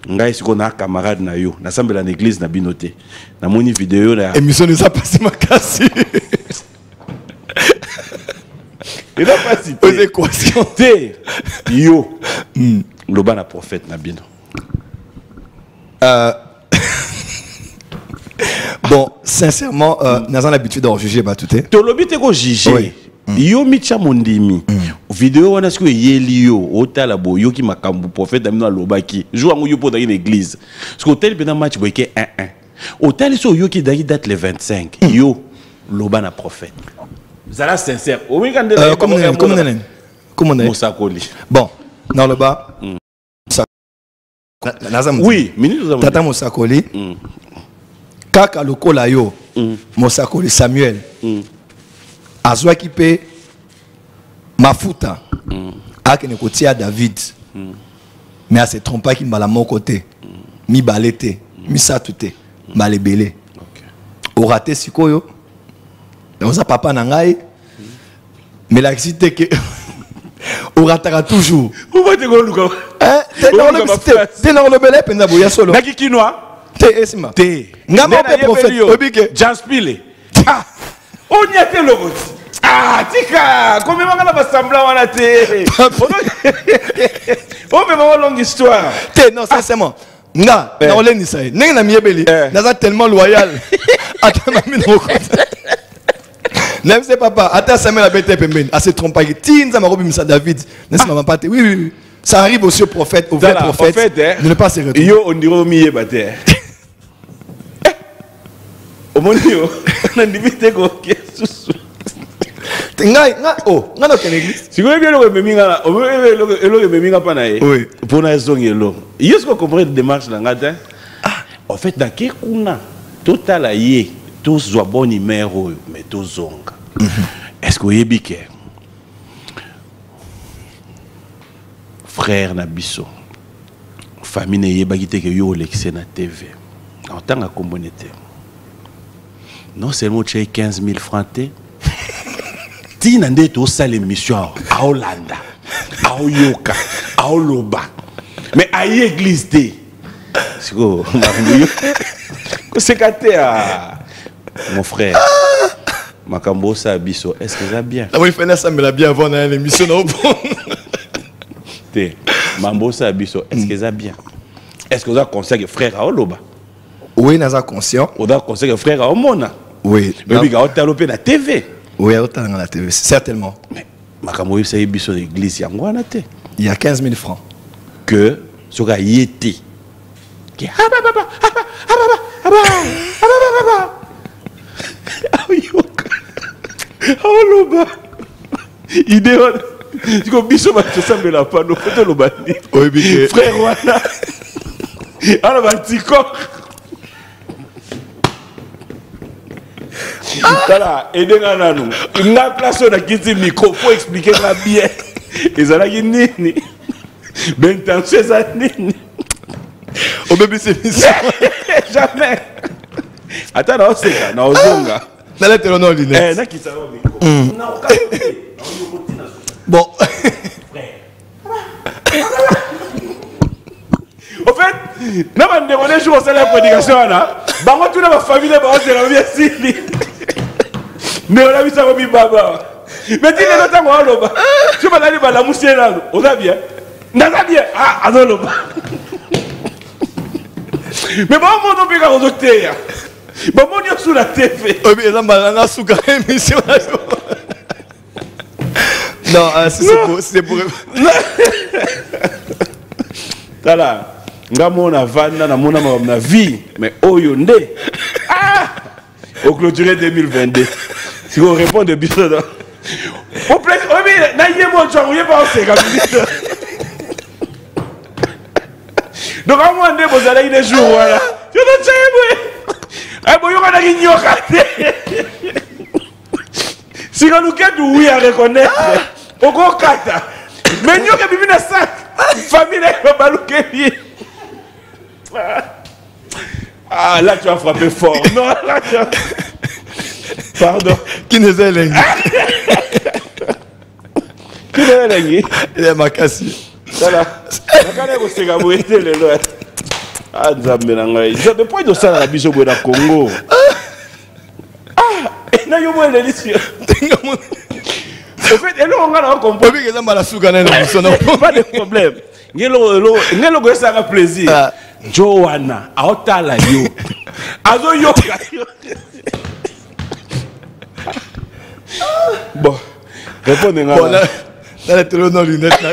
Ngai siko na camarade na yo, na sambela na église na binoté. Na moni vidéo na émission nous a passé ma casse. Et là pas si aux équations té yo loba na prophète na bino. Bon, sincèrement, nous avons l'habitude de juger bah tout est. To lobi te ko juger. Yo micha mondimi. Vidéo wana siko yeli yo otala bo yo ki makambu prophète amino lobaki. Jour ngo yo po dans l'église. Parce que hôtel pendant match boyke 1-1. Hôtel so yo ki date le 25. Yo loba na prophète. Zala sincère. Comment Mosakoli. Bon, dans le bas. Oui, ministre Tata Mosakoli. Kaka lokola yo. Mosakoli Samuel. Azwa qui paie mafuta akene kotia David mais à se tromper qui m'a mon côté mi balete mi satute balebele au raté sikoyo on sa papa nangai mais l'accident que au ratera toujours on va te goluka t'es dans le belé penda boya solo naki kinwa t'es esima t'es ngama pe prophète obike Jaspile on y a été le route. Ah, tika, combien de gens semblant à la télé? Oh, mais vraiment longue histoire. Non, sincèrement. Nga, on l'a dit ça. N'est-ce pas miébeli? N'a tellement loyal. Attends, ma mine n'aime papa. Attends, ça m'a bête pemben. À se tromper. Tin, ça m'a robi Missa David. N'est-ce pas ma pâte? Oui. Ça arrive aussi au prophète, au vrai prophète. De ne pas se retrouver. Yo, on dirait au milieu bâté. Au monde, on a limité quoi? Si vous voulez bien le méminga, le méminga pas naé. Oui. Pour na zongelo. Est-ce que vous comprenez la démarche là ngata? En fait, dans quel kuna total aïe, tous zoa bon numéro, mais tous zonga. Est-ce que vous avez biké? Frère Nabiso, famille n'ayez pas quitté que yo l'excès na TV. En tant que communauté. Non seulement tu as 15 000 francs. Si tu as tout ça l'émission à Hollanda, à Oyoka, à Oloba, mais à l'église, c'est quoi? C'est mon frère. Makambo Sabiso, est-ce que ça bien? Oui, ça me l'a bien avant l'émission. Mambo Sabiso, est-ce que ça bien? Est-ce que vous avez conseillé frère à Oloba? Oui, nous sommes conscients. Vous avez conseillé frère à Omona? Oui. Mais vous avez développé la TV? Oui, autant dans la TV, certainement. Mais Makambo c'est biso l'église il y a 15 000 francs. Que ce gars y était. Qui idéal. Tu vois biso ba semble la pas no photo lo bandi. Oui, frère wana. Alors ba tiko. Voilà, et de Nananou. Il a placé dans le micro pour expliquer la bien. Et ça l'a dit Nini. Ben, t'en sais ça, Nini. Au bébé, c'est jamais. Attends, non, c'est ça, non, Zonga. N'a pas de lunette. N'a qui ça va micro. Bon. Au fait, n'a pas demandé jour au la prédication là. Bah moi tout dans ma famille là, bah c'est la vie ici. Mais on a vu ça comme baba. Mais dis les autres moi là. Tu vas aller la moussière là. On a bien. N'a bien. Ah, non là. Mais bon, mon nom est au docteur. Bon, mon nom sur la TV. Oh, mais là, malanga sous quand même émission là. Non, c'est pour. Voilà. Nga mona vanda na mona ma vie. Mais oyo nde. Ah! Au clôturer 2022. Si on répond de biso là. Au plaît, oh mais na yé mo tchwa, yé pas c'est comme ça. Donc à moi nde vous allez des jours voilà. Tu ne sais pas. Ah bon, y'a des ignorants. Si on nous quitte, oui à reconnaître. Au gros kata. Mais nous qui vivons dans ça, famille est balouké. Ah là tu as frappé fort. Non là tu as... Pardon. Qui ne sait l'engue? Qui ne sait l'engue? Il est makassi. Voilà. Quand on s'est gaboué le loin. Ah Nzambe na ngai. Je ne peux pas ça la biso bois Congo. Ah, et na yo mo le lisi. En fait, elle on a compris que ça m'a la sougané pas de problème. Ngelo go ça a plaisir. Joanna, aotala yo. Azo yo. Bon, répondez-moi. Bon, là, le téléphone dans lunette là.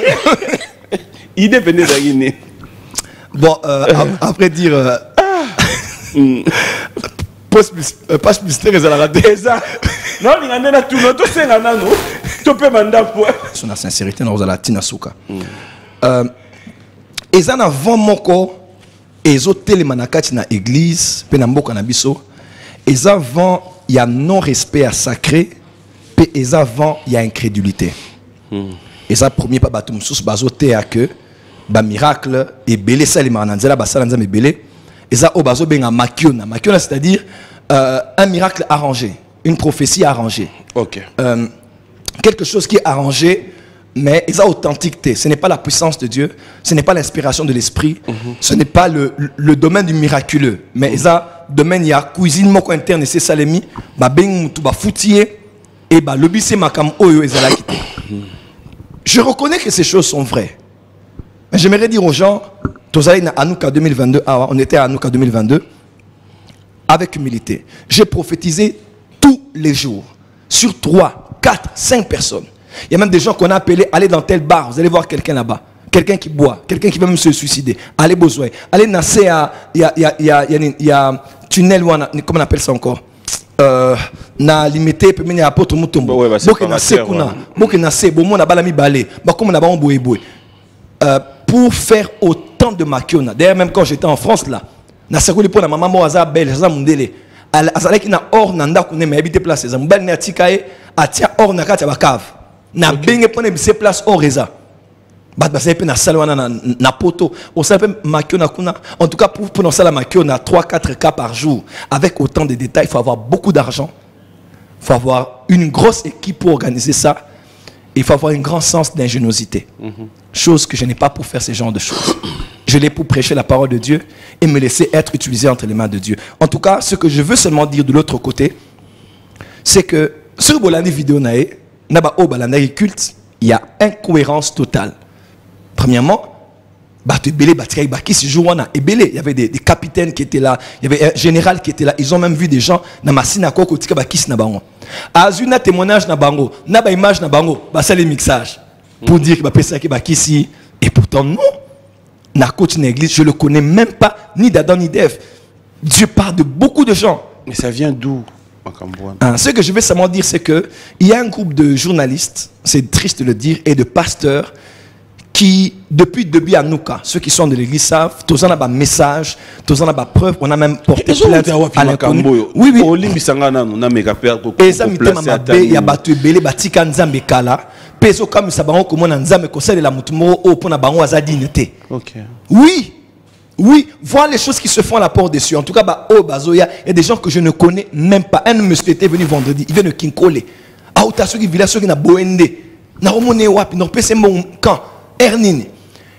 Il dépendait de Guinée. Bon, après dire. Passe mystère, ils ont raté. Non, il y en a tout le monde. C'est un anneau. Tu peux mandat pour. Sur la sincérité, nous allons tina souka. Ils en avant mon corps. Ils ont télémanakati na église. Penamboka na biso. Ils avant il y a non respect à sacré. Puis ils avant il y a incrédulité. Ils ont premier pas batum sous bazoté à que ba miracle et belé salima nanzela ba salanza me belé. Ils ont bazo benga makiona. Makiona c'est-à-dire un miracle arrangé, une prophétie arrangée. OK. Quelque chose qui est arrangé, mais ils ont authenticité. Ce n'est pas la puissance de Dieu, ce n'est pas l'inspiration de l'esprit, ce n'est pas le domaine du miraculeux, mais ils ont domaine il y a cuisine moko interne et c'est salemi, ba beng mutu ba foutier et ba lobissé makam oyo ezala kité. Je reconnais que ces choses sont vraies. Mais j'aimerais dire aux gens, à Anouka 2022, on était à Anouka 2022, avec humilité. J'ai prophétisé tous les jours sur 3, 4, 5 personnes. Il y a même des gens qu'on a appelés, allez dans tel bar, vous allez voir quelqu'un là-bas. Quelqu'un qui boit, quelqu'un qui va même se suicider. Allez besoin. Allez nasser à... Il y a tunnel, comment on appelle ça encore? Na limité peut mener à porte mutombo. Ouais, donc na sekuna, donc na se bon na balami balé. Bah comme na ba on boye boye. Pour faire autant de makiona. D'ailleurs même quand j'étais en France là, na sekuli pour la maman mo aza belle, aza mundele. Azalaki na or na ndako ne habiter place za mbali na tikae atia or na kati ya bakave. Na benge pone bise place or eza. Bat ba sepe na salwana na poto, on s'appelle makiona kuna. En tout cas pour prononcer la makiona 3-4 cas par jour avec autant de détails, il faut avoir beaucoup d'argent. Il faut avoir une grosse équipe pour organiser ça. Il faut avoir un grand sens d'ingéniosité. Chose que je n'ai pas pour faire ce genre de choses. Je l'ai pour prêcher la parole de Dieu et me laisser être utilisé entre les mains de Dieu. En tout cas, ce que je veux seulement dire de l'autre côté, c'est que sur Bolandi vidéo nae, naba o balandi culte, il y a incohérence totale. Premièrement, il y avait des capitaines qui étaient là, il y avait un général qui était là, ils ont même vu des gens dans ma synagogue qui étaient là. Azuna témoignage na bango, na ba image na bango, ba ça les mixages pour dire que ba pesa ki ba kisi et pourtant non. Na coach na église, je le connais même pas ni d'Adam ni d'Ève. Dieu parle de beaucoup de gens. Mais ça vient d'où? Ce que je veux seulement dire c'est que il y a un groupe de journalistes, c'est triste de le dire, et de pasteurs qui, depuis le début à nous, ceux qui sont de l'église savent, tous en a un message, tous en a une preuve, on a même porté plainte à l'inconnu. Oui, oui. Et ça, il y a battu belé, bati kanzambe kala, peso comme ça, baron comme on a nzambe conseil de la mutumo, au pona baron azadinete. Oui. Oui, voir les choses qui se font à la porte dessus. En tout cas, au Bazoya, il y a des gens que je ne connais même pas. Un monsieur était venu vendredi, il vient de Kinkole. Ah, où t'as ceux qui village, ceux qui n'a Boende. N'a remoné wapi, n'a pas mon camp. Ernine.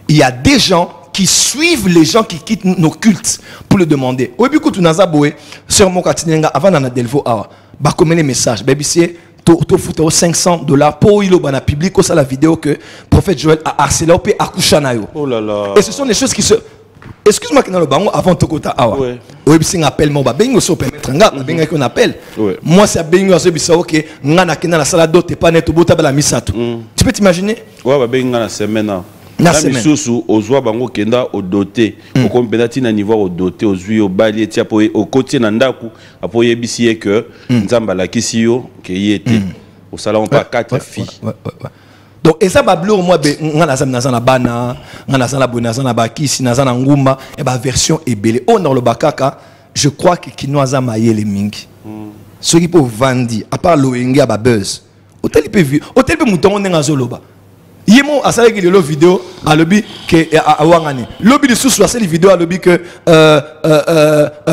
Il y a des gens qui suivent les gens qui quittent nos cultes pour le demander. Au début, quand tu n'as boé, sur mon katinenga, avant d'en delvo, bah, comme les messages, baby, c'est to foutre $500 pour il a publié ça la vidéo que le prophète Joël a harcelé au Akushanayo. Oh là là. Et ce sont des choses qui se. Excuse-moi, avant Tokota Awa. Oui, c'est un appel, moi, ben, on permettre un appel. Moi, c'est un ben, ok, ngana kena la salle d'autres, pas net au bout de la misato. Tu peux t'imaginer? Ouais, ben, ngana semaine. Na sous aux oies bango kenda au doté, au compétenti na niveau au doté, aux huiles au balier, au côté nandaku, après yebisier que nzamba la kisio, qui y était. Au salon, pas 4 filles. Donc, et ça, moi, on a la bana, on a la bonazana, la bakisi, on a la ngumba, et la version est belle. Oh, dans le bakaka, je crois que Kinoaza maye les ming. Ceux qui peuvent vendre, à part l'ONG à buzz. Hôtel peut vu, hôtel peut mouton, on est en zoloba. Yemo a salé que le vidéo à lobby que à Wangani. Lobby de sous c'est les vidéos à lobby que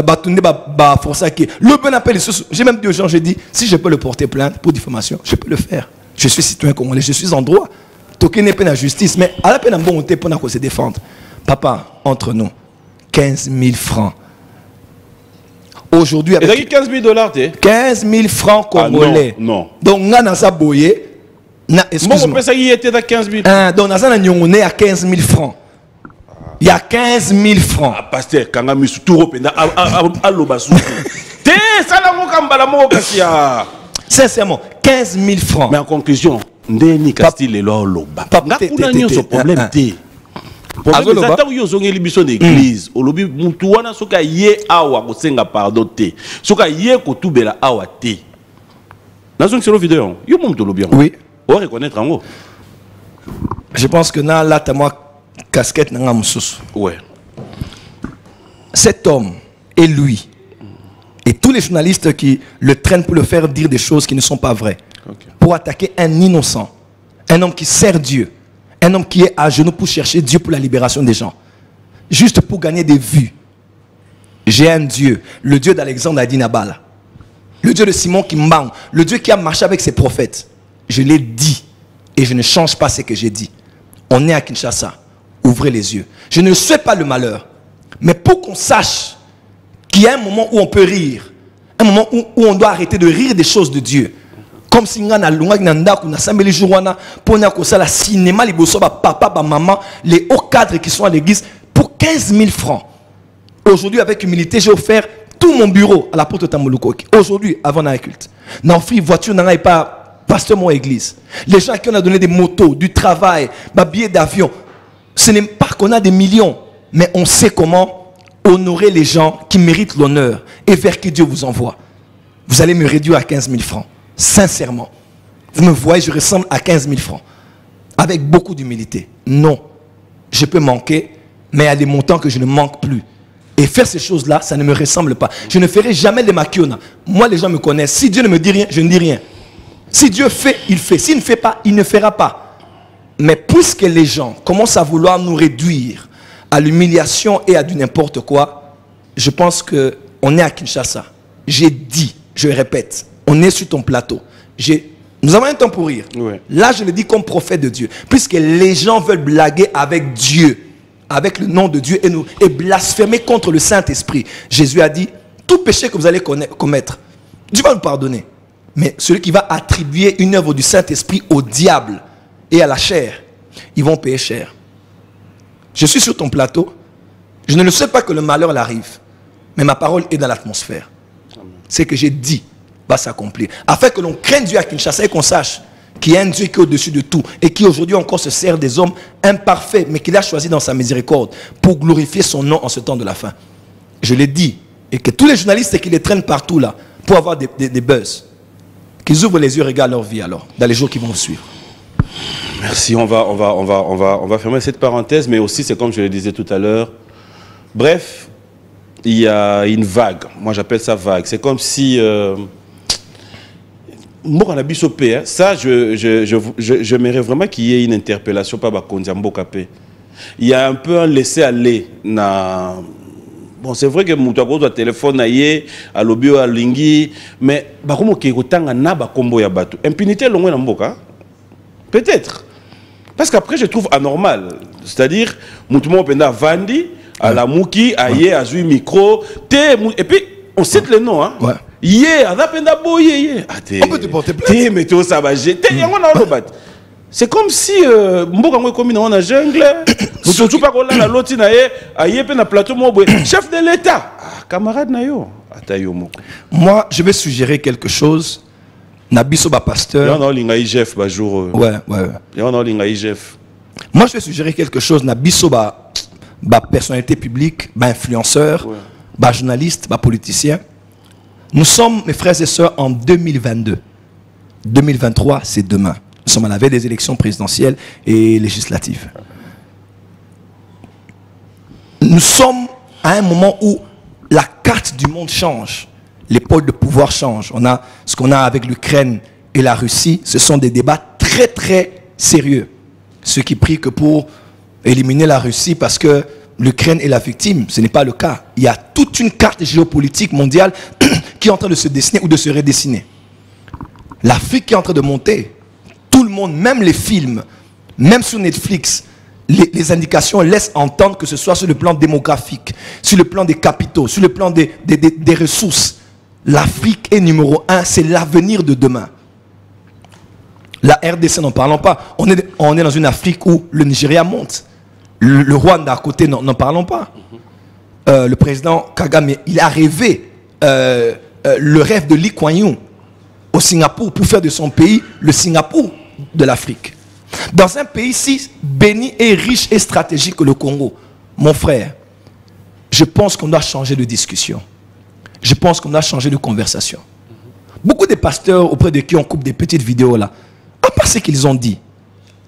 Batunde ba força qui. Lobby appelle les sous. J'ai même dit aux gens, j'ai dit si je peux le porter plainte pour diffamation, je peux le faire. Je suis citoyen congolais, je suis en droit. Toké n'est pas la justice, mais à la peine en bon pour se défendre. Papa, entre nous, 15 000 francs. Aujourd'hui, avec 15 000 $, 15 000 francs congolais. Ah non. Donc, on a ça boyé. Excuse-moi. Ça y était à 15 000. Donc, on est à 15 000 francs. Il y a 15 000 francs. Ah, pasteur, quand on a mis tout rependa, à l'obassou. T'es, ça n'a pas qu'un balamot, Kassia. Sincèrement, 15 000 francs. Mais en conclusion, Ndeni Castille et l'or loba. Papa, on a ce problème. Problème, c'est que vous avez l'émission d'église. Au lobby, Moutouana, ce qu'il y a awa, ko senga pardon te. Ce qu'il y a ko tubela awa te. Dans une seule vidéo, il y a mon lobby. Oui. On va reconnaître en haut. Je pense que là, tu as moi casquette dans la ouais. Cet homme et lui. Et tous les journalistes qui le traînent pour le faire dire des choses qui ne sont pas vraies. Pour attaquer un innocent. Un homme qui sert Dieu. Un homme qui est à genoux pour chercher Dieu pour la libération des gens. Juste pour gagner des vues. J'ai un Dieu. Le Dieu d'Alexandre Adinabala. Le Dieu de Simon Kimban. Le Dieu qui a marché avec ses prophètes. Je l'ai dit. Et je ne change pas ce que j'ai dit. On est à Kinshasa. Ouvrez les yeux. Je ne souhaite pas le malheur. Mais pour qu'on sache qu'il y a un moment où on peut rire, un moment où on doit arrêter de rire des choses de Dieu. Comme si on a les cinéma, les papa, maman, les hauts cadres qui sont à l'église, pour 15 000 francs. Aujourd'hui, avec humilité, j'ai offert tout mon bureau à la porte de Tamouloukoki. Aujourd'hui, avant un culte. N'a offert voiture, n'a pas pasteur mon église. Les gens qui ont donné des motos, du travail, des billets d'avion. Ce n'est pas qu'on a des millions, mais on sait comment honorer les gens qui méritent l'honneur et vers qui Dieu vous envoie. Vous allez me réduire à 15 000 francs. Sincèrement. Vous me voyez, je ressemble à 15 000 francs. Avec beaucoup d'humilité. Non. Je peux manquer, mais il y a des montants que je ne manque plus. Et faire ces choses-là, ça ne me ressemble pas. Je ne ferai jamais de maquiona. Moi, les gens me connaissent. Si Dieu ne me dit rien, je ne dis rien. Si Dieu fait, il fait. S'il ne fait pas, il ne fera pas. Mais puisque les gens commencent à vouloir nous réduire à l'humiliation et à du n'importe quoi, je pense qu'on est à Kinshasa. J'ai dit, je répète, on est sur ton plateau. Nous avons un temps pour rire. Ouais. Là, je le dis comme prophète de Dieu. Puisque les gens veulent blaguer avec Dieu, avec le nom de Dieu, et blasphémer contre le Saint-Esprit. Jésus a dit, tout péché que vous allez commettre, Dieu va vous pardonner. Mais celui qui va attribuer une œuvre du Saint-Esprit au diable et à la chair, ils vont payer cher. Je suis sur ton plateau. Je ne le sais pas que le malheur l'arrive. Mais ma parole est dans l'atmosphère. Ce que j'ai dit va s'accomplir. Afin que l'on craigne Dieu à Kinshasa et qu'on sache qu'il y a un Dieu qui est au-dessus de tout et qui aujourd'hui encore se sert des hommes imparfaits, mais qu'il a choisi dans sa miséricorde pour glorifier son nom en ce temps de la fin. Je l'ai dit. Et que tous les journalistes qui les traînent partout là, pour avoir des buzz, qu'ils ouvrent les yeux et regardent leur vie alors, dans les jours qui vont suivre. Merci, on va fermer cette parenthèse, mais aussi, c'est comme je le disais tout à l'heure. Bref, il y a une vague. Moi, j'appelle ça vague. C'est comme si... ça, j'aimerais vraiment qu'il y ait une interpellation par Bakonzi Mbokapé. Il y a un peu un laisser-aller. Bon, c'est vrai que Moutago doit téléphone à l'obio à Lingui, mais Bakomo Kekotanga na Bakombo ya Batu. Impunité longue na Mboka. Peut-être. Parce qu'après, je trouve anormal. C'est-à-dire, Moutoumo Penda Vandi, à la Mouki, à Yé, à Zui Micro, et puis, on cite les noms, hein. Ouais. Yé, à Napenda Boye, on peut te porter plainte. Mais tu ça va jeter, c'est comme si Mboka Mwe Komi dans la jungle, surtout pas qu'on a la loti na Yé, à Yé, na plateau Mobwe, chef de l'État. Camarade Nayo. Moi, je vais suggérer quelque chose. Nabiso ba pasteur. Ouais. Moi, je vais suggérer quelque chose. Nabiso ba personnalité publique, ba influenceur, ba journaliste, ba politicien. Nous sommes, mes frères et sœurs, en 2022. 2023, c'est demain. Nous sommes à la veille des élections présidentielles et législatives. Nous sommes à un moment où la carte du monde change. Les pôles de pouvoir changent. On a ce qu'on a avec l'Ukraine et la Russie. Ce sont des débats très très sérieux. Ceux qui prient que pour éliminer la Russie parce que l'Ukraine est la victime, ce n'est pas le cas. Il y a toute une carte géopolitique mondiale qui est en train de se dessiner ou de se redessiner. L'Afrique qui est en train de monter. Tout le monde, même les films, même sur Netflix, les indications laissent entendre que ce soit sur le plan démographique, sur le plan des capitaux, sur le plan des ressources. L'Afrique est numéro 1, c'est l'avenir de demain. La RDC, n'en parlons pas. On est dans une Afrique où le Nigeria monte. Le Rwanda à côté, n'en parlons pas. Le président Kagame, il a rêvé le rêve de Lee Kuan Yew au Singapour pour faire de son pays le Singapour de l'Afrique. Dans un pays si béni et riche et stratégique que le Congo, mon frère, je pense qu'on doit changer de discussion. Je pense qu'on doit changer de conversation. Beaucoup de pasteurs auprès de qui on coupe des petites vidéos là, à part ce qu'ils ont dit,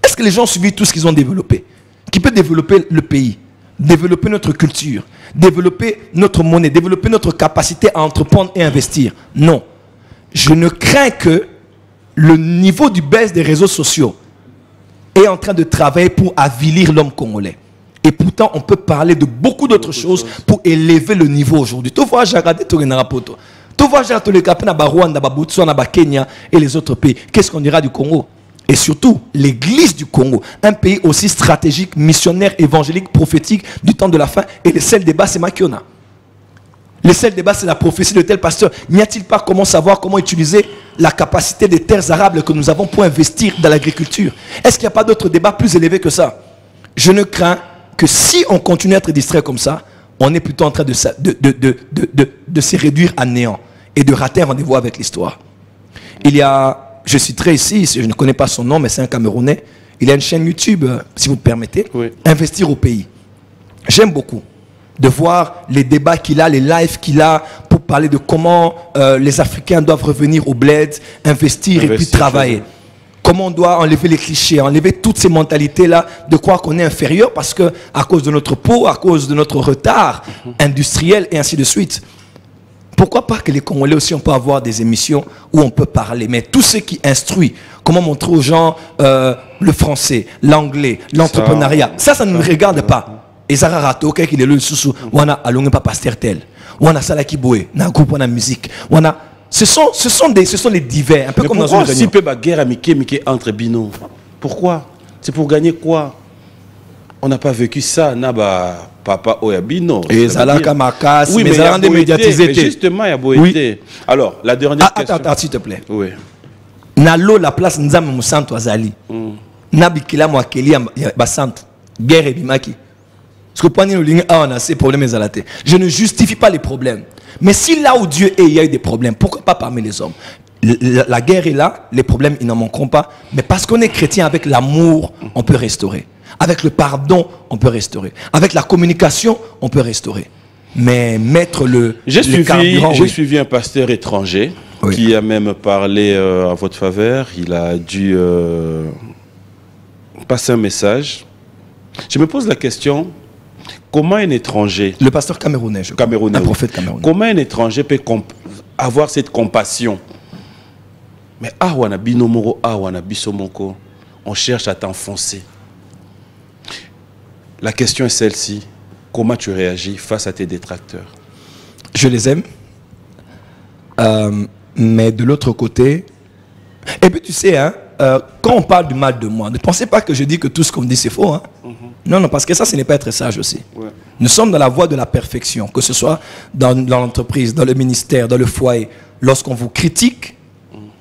est-ce que les gens ont suivi tout ce qu'ils ont développé? Qui peut développer le pays, développer notre culture, développer notre monnaie, développer notre capacité à entreprendre et investir? Non. Je ne crains que le niveau du baisse des réseaux sociaux est en train de travailler pour avilir l'homme congolais. Et pourtant, on peut parler de beaucoup d'autres choses pour élever le niveau aujourd'hui. Tu vois, j'ai regardé tout le rapoto. Tu vois, j'ai regardé le Rwanda, Botswana, Kenya et les autres pays. Qu'est-ce qu'on dira du Congo? Et surtout, l'église du Congo, un pays aussi stratégique, missionnaire, évangélique, prophétique du temps de la fin. Et le seul débat, c'est Makiona. Le seul débat, c'est la prophétie de tel pasteur. N'y a-t-il pas comment savoir comment utiliser la capacité des terres arables que nous avons pour investir dans l'agriculture? Est-ce qu'il n'y a pas d'autre débat plus élevé que ça? Je ne crains que si on continue à être distrait comme ça, on est plutôt en train de se réduire à néant et de rater un rendez-vous avec l'histoire. Il y a, je citerai ici, je ne connais pas son nom, mais c'est un Camerounais, il a une chaîne YouTube, si vous me permettez, Investir au pays. J'aime beaucoup de voir les débats qu'il a, les lives qu'il a pour parler de comment les Africains doivent revenir au bled, investir et puis travailler. Comment on doit enlever les clichés, enlever toutes ces mentalités-là de croire qu'on est inférieur parce que à cause de notre peau, à cause de notre retard industriel et ainsi de suite. Pourquoi pas que les Congolais aussi, on peut avoir des émissions où on peut parler, mais tout ce qui instruit, comment montrer aux gens le français, l'anglais, l'entrepreneuriat, ça ne nous regarde pas. Et ça a raté, ok, qu'il est le sous-sous, on a allongé pas pasteur tel, on a Salaki Boé, on a un groupe, on a musique, on a... Ce sont les divers, un peu comme dans une réunion. Pourquoi si peu guerre entre Bino? Pourquoi? C'est pour gagner quoi? On n'a pas vécu ça, Naba Papa Oyabino. Et Zalaka Makas, oui, mais ça rendait médiatisé. Justement, il y a beau été. Alors, la dernière question. Attends, s'il te plaît. Oui. Nalo, la place Nzam Moussanto Azali. Nabikila Mwakeli Bassante. Guerre et Bimaki. Parce que on a ces problèmes. Je ne justifie pas les problèmes. Mais si là où Dieu est, il y a eu des problèmes, pourquoi pas parmi les hommes? La guerre est là, les problèmes, ils n'en manqueront pas. Mais parce qu'on est chrétien, avec l'amour, on peut restaurer. Avec le pardon, on peut restaurer. Avec la communication, on peut restaurer. Mais mettre J'ai suivi un pasteur étranger qui a même parlé en votre faveur. Il a dû passer un message. Je me pose la question, comment un étranger... Le pasteur camerounais, je crois. Camerounais. Un prophète camerounais. Comment un étranger peut avoir cette compassion? Mais awana binomoro, awana bisomoko, on cherche à t'enfoncer. La question est celle-ci. Comment tu réagis face à tes détracteurs? Je les aime. Mais de l'autre côté... Et puis tu sais, hein, quand on parle du mal de moi, ne pensez pas que je dis que tout ce qu'on me dit c'est faux. Hein. Non, non, parce que ça, ce n'est pas être sage aussi. Ouais. Nous sommes dans la voie de la perfection, que ce soit dans l'entreprise, dans le ministère, dans le foyer. Lorsqu'on vous critique,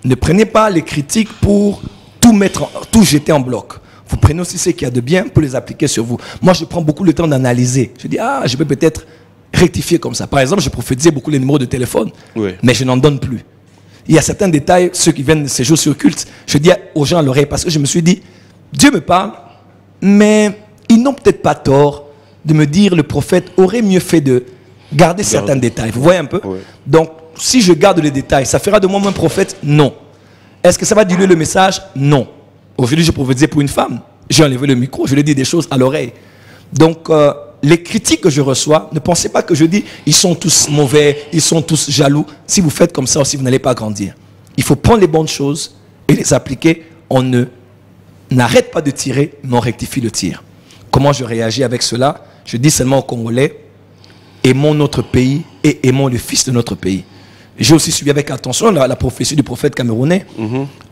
ne prenez pas les critiques pour tout jeter en bloc. Vous prenez aussi ce qu'il y a de bien pour les appliquer sur vous. Moi, je prends beaucoup le temps d'analyser. Je dis, ah, je peux peut-être rectifier comme ça. Par exemple, je prophétisais beaucoup les numéros de téléphone, mais je n'en donne plus. Il y a certains détails, ceux qui viennent ces jours sur culte, je dis aux gens à l'oreille, parce que je me suis dit, Dieu me parle, mais ils n'ont peut-être pas tort de me dire, le prophète aurait mieux fait de garder certains détails. Vous voyez un peu? Donc, si je garde les détails, ça fera de moi un prophète? Non. Est-ce que ça va diluer le message? Non. Aujourd'hui, je prophétisais pour une femme. J'ai enlevé le micro, je lui ai dit des choses à l'oreille. Donc, les critiques que je reçois, ne pensez pas que je dis ils sont tous mauvais, ils sont tous jaloux. Si vous faites comme ça aussi, vous n'allez pas grandir. Il faut prendre les bonnes choses et les appliquer. On n'arrête pas de tirer, mais on rectifie le tir. Comment je réagis avec cela? Je dis seulement aux Congolais, aimons notre pays et aimons le fils de notre pays. J'ai aussi suivi avec attention la prophétie du prophète camerounais.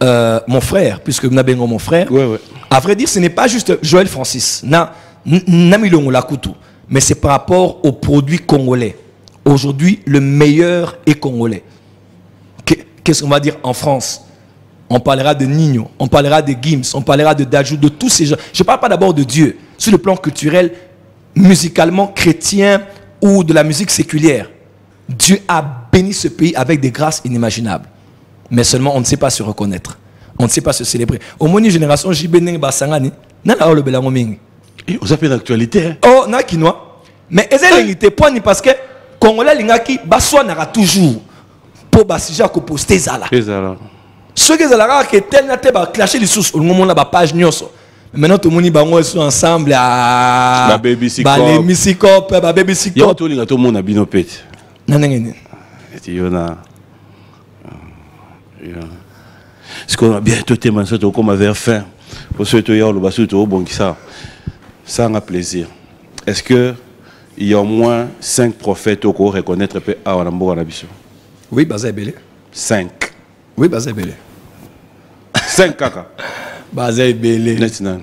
Mon frère, puisque Nabengo, mon frère, à vrai dire, ce n'est pas juste Joël Francis. Mais c'est par rapport aux produits congolais. Aujourd'hui, le meilleur est congolais. Qu'est-ce qu'on va dire en France? On parlera de Nino, on parlera de Gims, on parlera de Dajou, de tous ces gens. Je ne parle pas d'abord de Dieu, sur le plan culturel, musicalement chrétien ou de la musique séculière. Dieu a béni ce pays avec des grâces inimaginables. Mais seulement, on ne sait pas se reconnaître. On ne sait pas se célébrer. Au moins, une génération, Jibéné Basangani, n'a le belangomingi. Et vous avez l'actualité. Oh, n'a quinoa. Mais est-ce point ni parce que Congolais lingaki baswa n'aura toujours pour basija ko poster zala. Ceux qui zala que tel n'a pas clasher les sources au moment la page nyoso. Maintenant tout le monde bango sont ensemble à la baby sikop. Ba misikop, ba baby sikop. Yo tout le monde a binopet. Nanengene. Et yona. Ce qu'on a bientôt témoin surtout comme vers fin. Pour ceux qui ont le basu tout bon qui ça. Ça a plaisir. Est-ce que il y a au moins 5 prophètes au cours reconnaître peu à Wanambo Wanabiso? Oui, Bazé Belé. 5. Oui, Bazé Belé. 5 kaka. Bazé Belé. Netnan.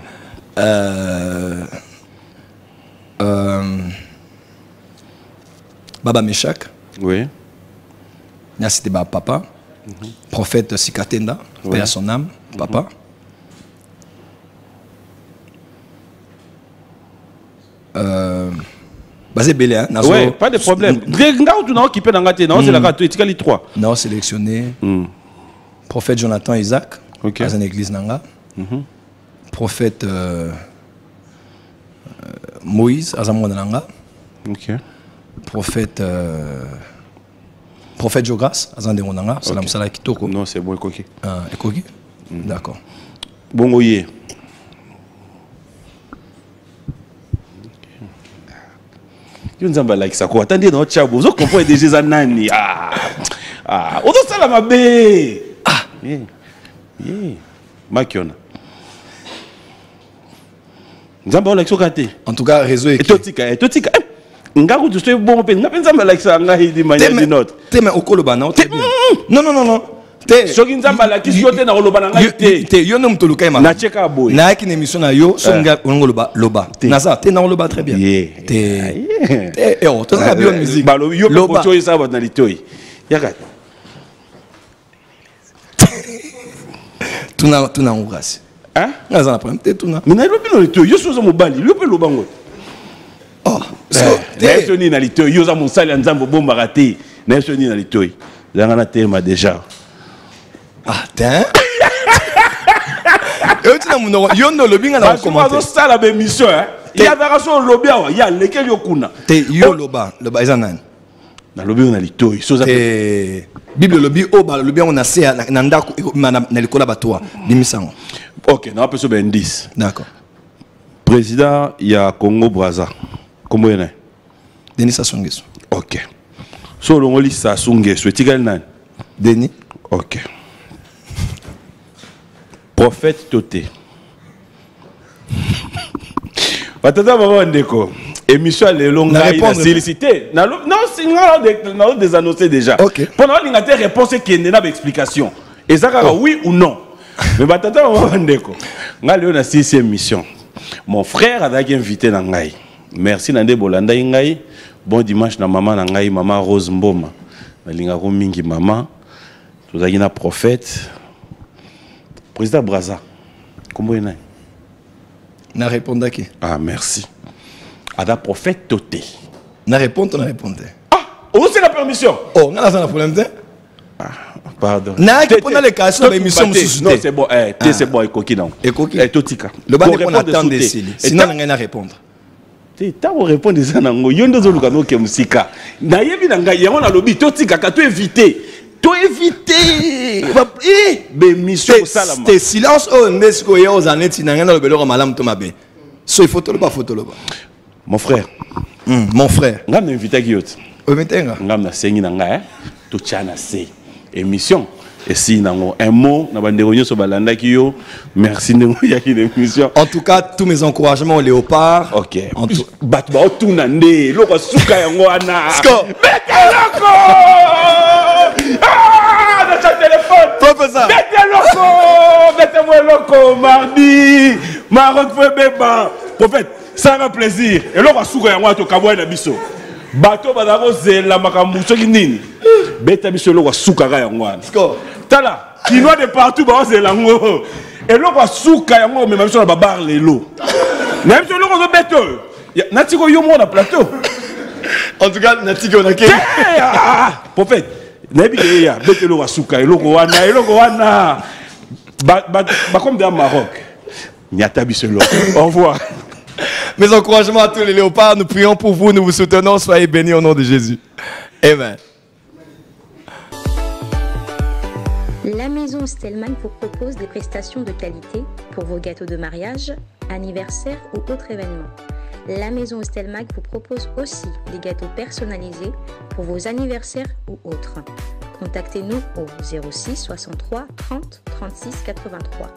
Baba Meshach. Oui. C'était Baba Papa. Prophète Sikatenda, paix à son âme, Papa. Basé Belé, hein? Oui, pas de problème. Non, sélectionné. Prophète Jonathan Isaac, dans une église Nanga. Prophète Moïse, à Nanga. Prophète Jogras, à Nanga. Salam Salah Kitoko. Non, c'est bon, Ekoki. Ekoki? D'accord. Bon, oui. Vous like ça quoi? Attendez dans Tchabo, vous comprenez déjà nani? On doit ça la mabé. Makiona. Nzamba like ça kate. En tout cas, réseau est totika. Ngaku tu sais bon pe, ngapenda nzamba like ça ngahi di manière d'une autre. Teme okoloba non? Non. Soki nzamba like si yote na oloba na ngai te. Yo no mtoluka ma. Na cheka boy. Na yaki émission na yo, so nga ngoloba loba. Na ça, te na oloba très bien. Te to ça bien musique. Balo yo pe ko ça va na litoi. Yaka. Tuna ngurasi. Hein? Na ça na problème te tuna. Mais na lobi no litoi, yo so zo mobali, yo pe lobango. Oh, te soni na litoi, yo za monsali nzambo bomba raté. Na soni na litoi. Zanga na tema déjà. Ah, tiens. Yo no lobi nga na commenter. Ça la émission hein. Il y a version lobby il y a lequel yo kuna. Te yo loba ezanani. Na lobby on a litoi, so za Bible lobby o ba lobby on a se na ndako na likola batoa bimisango. OK, na peut so ben 10. D'accord. Président, il y a Congo Brazza. Comment il y a? Denis Sassou Nguesso. Ok. So le ngoli Sassou Nguesso, tu es nan? Denis. Ok. Prophète Toté. Batata maman ndeko. Émission les longues na sollicité. Non, c'est non des annoncé déjà. Ok. Pendant l'ingaté réponse qui est une explication. Et ça oui ou non. Mais batata maman ndeko. Nga léo na 6e émission. Mon frère a été invité dans ngai. Merci Nande Bolanda ngai. Bon dimanche na maman na ngai maman Rose Mboma. Na linga ko mingi maman. Tozaki na prophète. Président Brazza. Comment est-ce? Na répondre qui? Ah merci. Ada prophète Toté. Na répondre, na répondre. Ah, où c'est la permission? Oh, on a un problème. Ah, pardon. Na qui pona les questions de l'émission non, c'est bon, c'est bon, coquille non. Et coquille. Totika. Le bas répondre attendre ici. Sinon on n'a répondre. Ta vous répondre ça nango. Yondo zo lukano ke musika. Na yebi na ngai yango na lobi Totika ka to éviter. To éviter. Mission salama. C'est silence oh ndesiko ya aux années tinanga na lobelo ko malamu to mabe. So il faut to le pas photo le bas. Mon frère. Mon frère. Ngam invité ki yote. Ometenga. Ngam na sengi na ngai to chana se émission. Et si nango un mot na bande réunion so balanda ki yo. Merci ndemo ya ki émission. En tout cas, tous mes encouragements au Léopard. OK. Bat ba otuna nde loko suka yango ana. Bete loko! Ah, dans ton téléphone. Professeur. Bete loko! Bete moi loko mardi. Maroc fait beba. Prophète, ça va plaisir. Et loko suka yango to kabwa na biso. Bato badako zela makambu soki nini. Bete biso loko suka ga yango ana. Tala, qui noie de partout, bah c'est l'ango. Et l'eau va souka yango, mais même sur la babar les lots. Même sur l'eau on bête. Natiko yo mon plateau. En tout cas, Natiko on a quel. Prophète, nabi ke ya bête l'eau va souka, l'eau wana. Ba comme dans Maroc. Nyata biselo. Au revoir. Mes encouragements à tous les léopards, nous prions pour vous, nous vous soutenons, soyez bénis au nom de Jésus. Amen. La maison Stelman vous propose des prestations de qualité pour vos gâteaux de mariage, anniversaire ou autres événements. La maison Stelman vous propose aussi des gâteaux personnalisés pour vos anniversaires ou autres. Contactez-nous au 06 63 30 36 83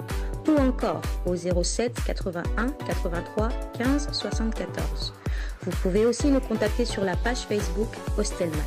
ou encore au 07 81 83 15 74. Vous pouvez aussi nous contacter sur la page Facebook Hostelmac.